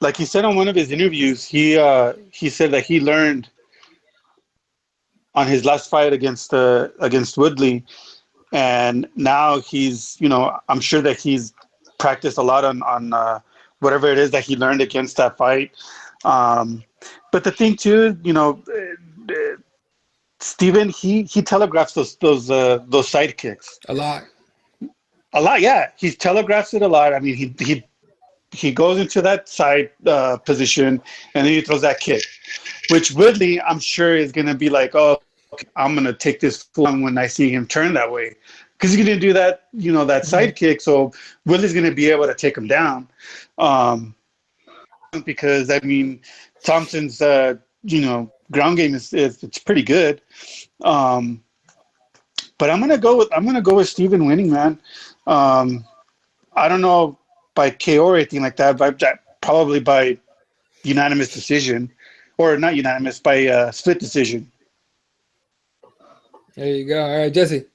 Like he said on one of his interviews, he said that he learned on his last fight against Woodley, and now he's, I'm sure that he's practiced a lot on whatever it is that he learned against that fight. But the thing too, Steven, he telegraphs those side kicks A lot, yeah. He telegraphs it a lot. I mean, he goes into that side position and then he throws that kick, which Woodley, I'm sure, is going to be like, oh, okay, I'm going to take this full on when I see him turn that way, because he's going to do that, that side kick. So Woodley's going to be able to take him down. Because I mean, Thompson's ground game it's pretty good. But I'm gonna go with Steven winning, man. I don't know by KO or anything like that, but probably by unanimous decision, or not unanimous, by split decision. there you go. All right, Jesse.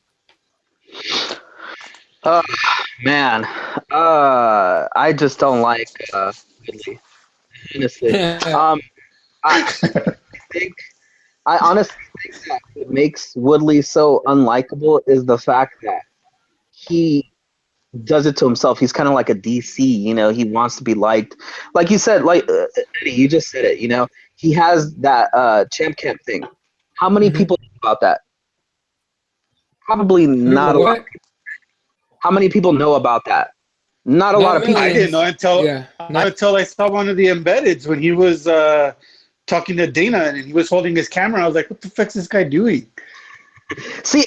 Man, I just don't like Woodley, honestly. I honestly think that what makes Woodley so unlikable is the fact that he does it to himself. He's kind of like a DC, he wants to be liked. Like you said, Eddie, you just said it, he has that champ camp thing. How many people know about that? Probably not a lot. How many people know about that? Not a lot of people. I didn't know until I saw one of the embeddeds when he was talking to Dana and he was holding his camera. I was like, what the fuck's this guy doing? See,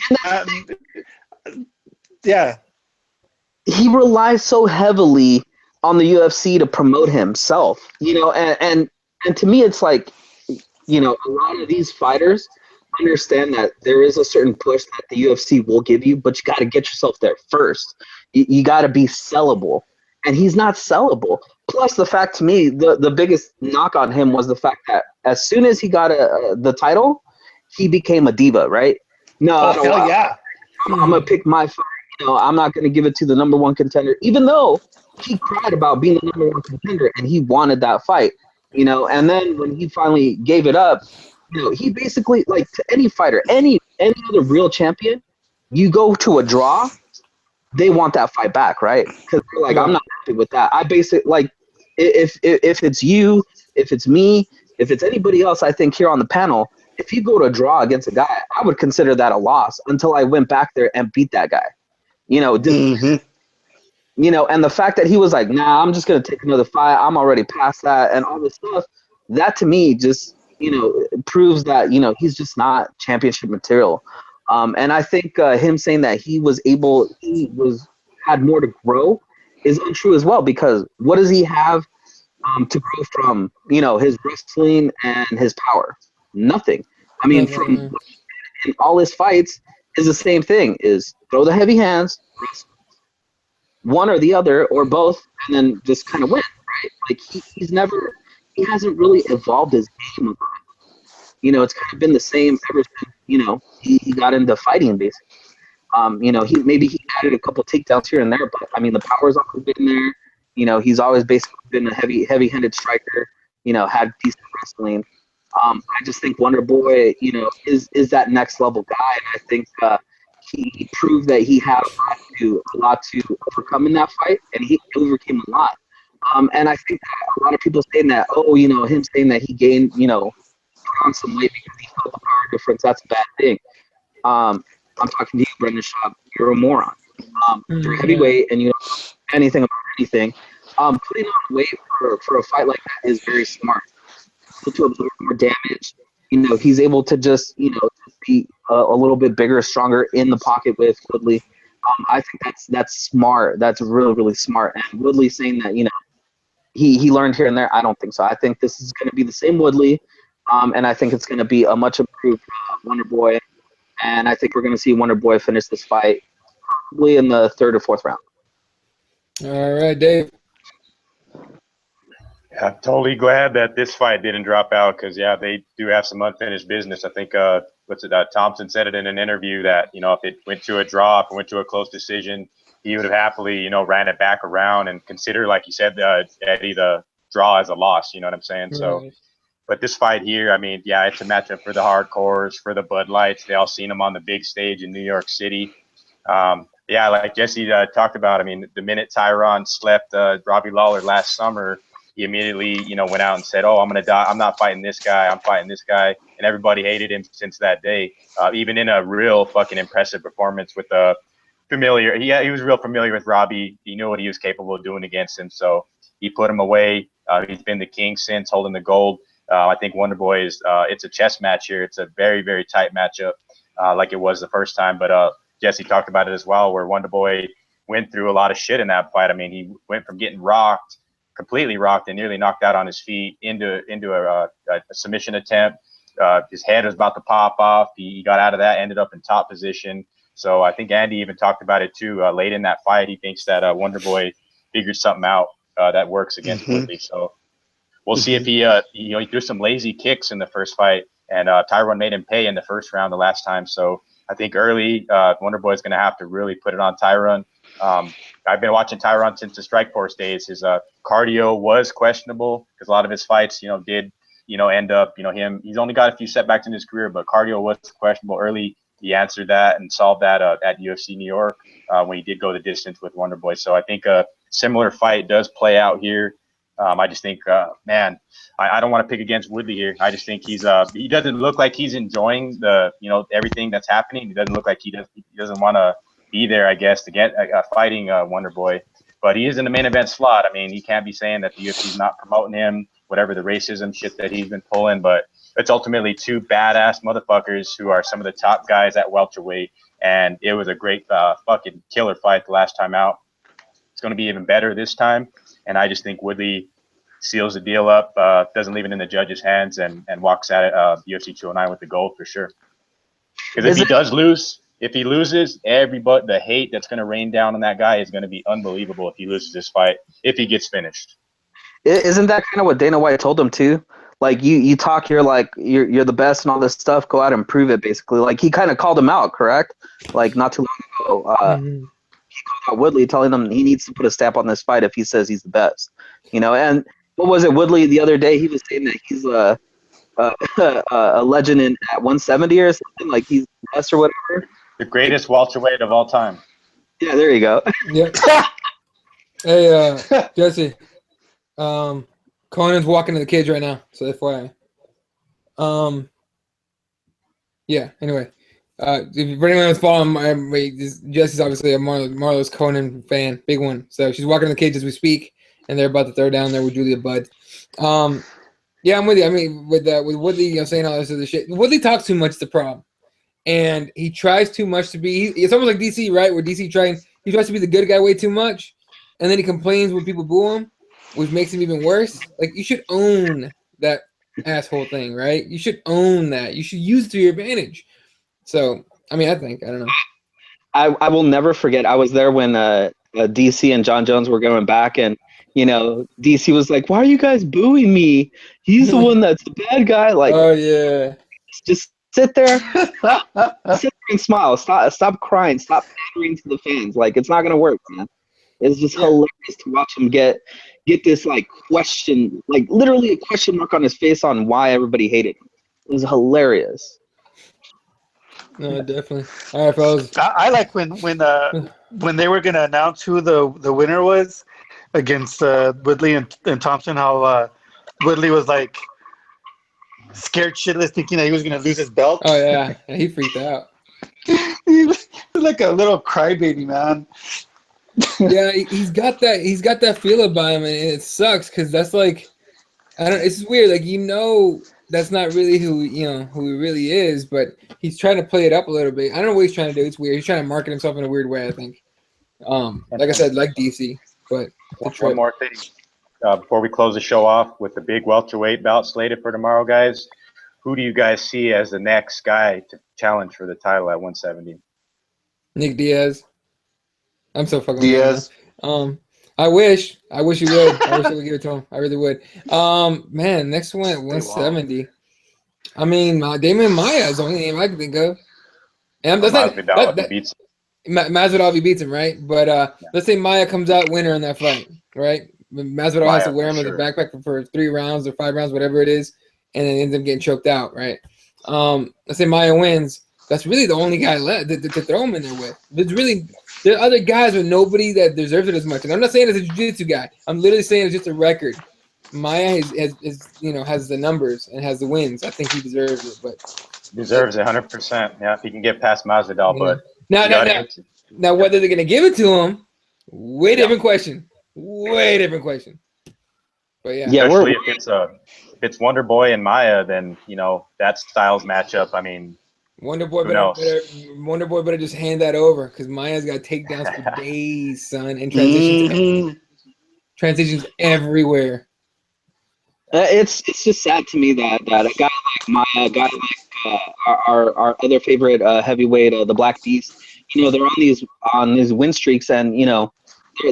yeah. He relies so heavily on the UFC to promote himself, and to me it's like, a lot of these fighters understand that there is a certain push that the UFC will give you, but you got to get yourself there first. You got to be sellable, and he's not sellable. Plus, the fact to me, the biggest knock on him was the fact that as soon as he got the title, he became a diva, right? No, hell yeah. I'm gonna pick my fight. I'm not gonna give it to the number one contender, even though he cried about being the number one contender and he wanted that fight. And then when he finally gave it up, he basically, like, to any fighter, any other real champion, you go to a draw, they want that fight back, right? Because they're like, I'm not happy with that. I basically, like, if it's you, if it's me, if it's anybody else, I think here on the panel, if you go to a draw against a guy, I would consider that a loss until I went back there and beat that guy. And the fact that he was like, nah, I'm just going to take another fight. I'm already past that and all this stuff. That to me just, proves that, he's just not championship material. And I think him saying that he had more to grow is untrue as well, because what does he have to grow from, his wrestling and his power? Nothing. I mean, from in all his fights is the same thing, is throw the heavy hands, wrestle. One or the other or both, and then just kind of win, right? Like he hasn't really evolved his game. It's kind of been the same ever since, he got into fighting, basically. He added a couple takedowns here and there, but I mean, the power's always been there. He's always basically been a heavy-handed striker, had decent wrestling. I just think Wonder Boy, is that next level guy, and I think he proved that he had a lot to overcome in that fight, and he overcame a lot. And I think that a lot of people saying that, him saying that he gained, put on some weight because he felt the power difference, that's a bad thing. I'm talking to you, Brendan Schaub. You're a moron. You're heavyweight and you don't know anything about anything. Putting on weight for a fight like that is very smart. able to absorb more damage. He's able to just, be a little bit bigger, stronger in the pocket with Woodley. I think that's smart. That's really, really smart. And Woodley saying that, he learned here and there. I don't think so. I think this is going to be the same Woodley, and I think it's going to be a much improved Wonder Boy. And I think we're going to see Wonder Boy finish this fight probably in the 3rd or 4th round. All right, Dave. Yeah, I'm totally glad that this fight didn't drop out because, yeah, they do have some unfinished business. I think, Thompson said it in an interview that, if it went to a draw, if it went to a close decision, he would have happily, ran it back around and consider, like you said, Eddie, the draw as a loss. You know what I'm saying? Right. So, but this fight here, I mean, yeah, it's a matchup for the hardcores, for the Bud Lights. They all seen him on the big stage in New York City. Yeah, like Jesse talked about, I mean, the minute Tyron slept Robbie Lawler last summer, he immediately, went out and said, "Oh, I'm going to die. I'm not fighting this guy. I'm fighting this guy." And everybody hated him since that day, even in a real fucking impressive performance with a familiar. He was real familiar with Robbie. He knew what he was capable of doing against him. So he put him away. He's been the king since, holding the gold. I think Wonder Boy is it's a chess match here. It's a very, very tight matchup like it was the first time. But Jesse talked about it as well, where Wonder Boy went through a lot of shit in that fight. I mean, he went from getting rocked, completely rocked and nearly knocked out on his feet into a submission attempt. His head was about to pop off. He got out of that, ended up in top position. So I think Andy even talked about it too. Late in that fight, he thinks that Wonder Boy figured something out that works against Woodley. So we'll see if he threw some lazy kicks in the first fight, and Tyron made him pay in the first round the last time. So I think early Wonder Boy is going to have to really put it on Tyron. I've been watching Tyron since the Strikeforce days. His cardio was questionable because a lot of his fights, did end up, he's only got a few setbacks in his career, but cardio was questionable early. He answered that and solved that at UFC New York when he did go the distance with Wonder Boy. So I think a similar fight does play out here. I just think, man, I don't want to pick against Woodley here. I just think he doesn't look like he's enjoying the, everything that's happening. He doesn't look like he doesn't want to be there, I guess, to get fighting Wonder Boy. But he is in the main event slot. I mean, he can't be saying that the UFC's not promoting him, whatever the racism shit that he's been pulling. But it's ultimately two badass motherfuckers who are some of the top guys at welterweight. And it was a great fucking killer fight the last time out. It's going to be even better this time. And I just think Woodley seals the deal up, doesn't leave it in the judge's hands, and walks at it UFC 209 with the gold for sure. Because if he loses, everybody, the hate that's going to rain down on that guy is going to be unbelievable if he loses this fight, if he gets finished. Isn't that kind of what Dana White told him too? Like you talk, you're the best and all this stuff. Go out and prove it, basically. Like he kind of called him out, correct? Like not too long ago, he called out Woodley, telling him he needs to put a stamp on this fight if he says he's the best. And what was it? Woodley the other day, he was saying that he's a legend at 170 or something. Like he's the best or whatever. The greatest welterweight of all time. Yeah, there you go. Yep. Hey, Jesse. Conan's walking to the cage right now, so FYI. Yeah, anyway. If for anyone who's following Jesse's obviously a Marlo's Conan fan, big one. So she's walking to the cage as we speak, and they're about to throw down there with Julia Budd. Yeah, I'm with you. I mean, with Woodley, saying all this other shit. Woodley talks too much, the problem. And he tries too much to be. It's almost like DC, right? Where DC tries to be the good guy way too much, and then he complains when people boo him, which makes him even worse. Like you should own that asshole thing, right? You should own that. You should use it to your advantage. So, I mean, I don't know. I will never forget. I was there when DC and John Jones were going back, and DC was like, "Why are you guys booing me? He's the one that's the bad guy." Like, oh yeah, just sit there and smile. Stop crying. Stop pandering to the fans. Like, it's not gonna work, man. It's just hilarious to watch him get this question, literally a question mark on his face on why everybody hated him. It was hilarious. No, definitely. All right, fellas. I like when they were gonna announce who the winner was against Woodley and Thompson. How Woodley was scared shitless, thinking that he was gonna lose his belt. Oh yeah, he freaked out. He was like a little crybaby, man. Yeah, he's got that feel about him, and it sucks because that's I don't. It's weird. Like that's not really who who he really is, but he's trying to play it up a little bit. I don't know what he's trying to do. It's weird. He's trying to market himself in a weird way. I think. Like I said, like DC, but one more thing before we close the show off with the big welterweight bout slated for tomorrow, guys. Who do you guys see as the next guy to challenge for the title at 170? Nick Diaz. I'm so fucking Diaz. I wish you would. I wish I would give it to him. I really would. Man, next one at 170. I mean, Damian Maia is the only name I can think of. And that's not beats Masvidal beats him, right? But let's say Maia comes out winner in that fight, right? Masvidal has to wear him as a backpack for 3 rounds or 5 rounds, whatever it is, and then ends up getting choked out, right? Let's say Maia wins. That's really the only guy left to throw him in there with. There are other guys with nobody that deserves it as much. And I'm not saying it's a jiu-jitsu guy. I'm literally saying it's just a record. Maia has the numbers and has the wins. I think he deserves it, but deserves it 100%. Yeah, if he can get past Masvidal, but now whether they're gonna give it to him, different question. Way different question. But yeah, especially if it's Wonder Boy and Maia, then that styles matchup. I mean, Wonder Boy better just hand that over because Maia's got takedowns for days, son, and transitions everywhere. It's just sad to me that a guy like Maia, a guy like our other favorite heavyweight, the Black Beast, they're on these win streaks, and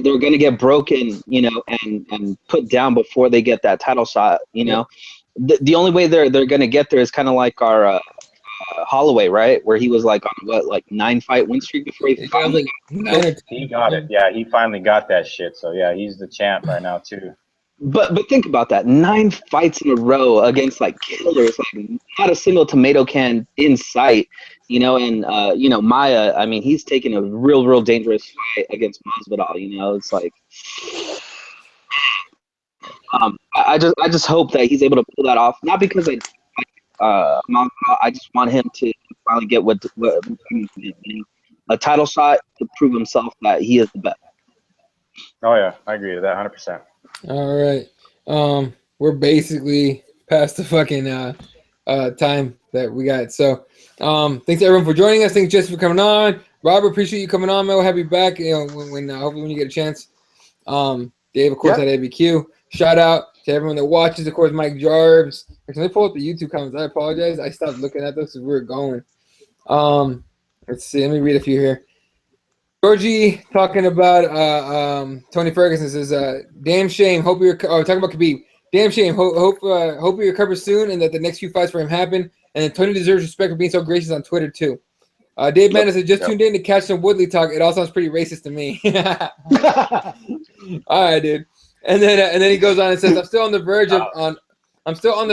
they're gonna get broken, and put down before they get that title shot. The only way they're gonna get there is kind of like our Holloway, right, where he was like on 9-fight win streak before he finally he got it. Yeah, he finally got that shit. So yeah, he's the champ right now too. But think about that, 9 fights in a row against killers, not a single tomato can in sight, and Maia, I mean, he's taking a real dangerous fight against Masvidal. It's like I just hope that he's able to pull that off, not because I just want him to finally get what a title shot to prove himself that he is the best. Oh yeah, I agree with that 100%. All right. We're basically past the fucking time that we got. So thanks everyone for joining us. Thanks Jesse for coming on. Robert, appreciate you coming on, man. We'll have you back, when hopefully when you get a chance. Dave, of course, at ABQ. Shout out to everyone that watches, of course, Mike Jarbs. Can they pull up the YouTube comments? I apologize. I stopped looking at those as we were going. Let's see. Let me read a few here. Georgie talking about Tony Ferguson says, damn shame. Hope you're talking about Khabib. Damn shame. Hope you recover soon and that the next few fights for him happen. And then Tony deserves respect for being so gracious on Twitter too. Dave Mendes said, just tuned in to catch some Woodley talk. It all sounds pretty racist to me. All right, dude. And then he goes on and says, I'm still on the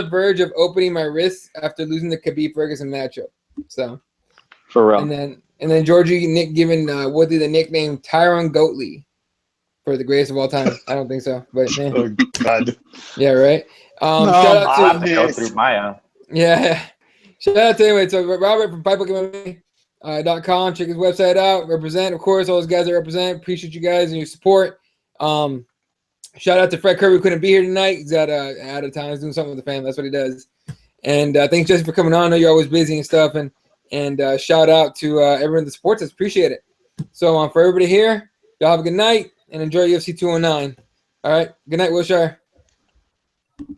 verge of opening my wrists after losing the Khabib Ferguson matchup. So for real. And then Georgie giving Woodley the nickname Tyron Goatley for the greatest of all time. I don't think so, but Oh God. Yeah, right. Shout out to go through Maya. Yeah. Shout out to anyway. So Robert from PipeLookMMA.com. Check his website out. Represent, of course, all those guys that represent. Appreciate you guys and your support. Shout out to Fred Kirby, who couldn't be here tonight. He's out of town. He's doing something with the family. That's what he does. And thanks, Jesse, for coming on. I know you're always busy and stuff. And shout out to everyone that supports us. Appreciate it. So for everybody here, y'all have a good night and enjoy UFC 209. All right. Good night, Wilshire.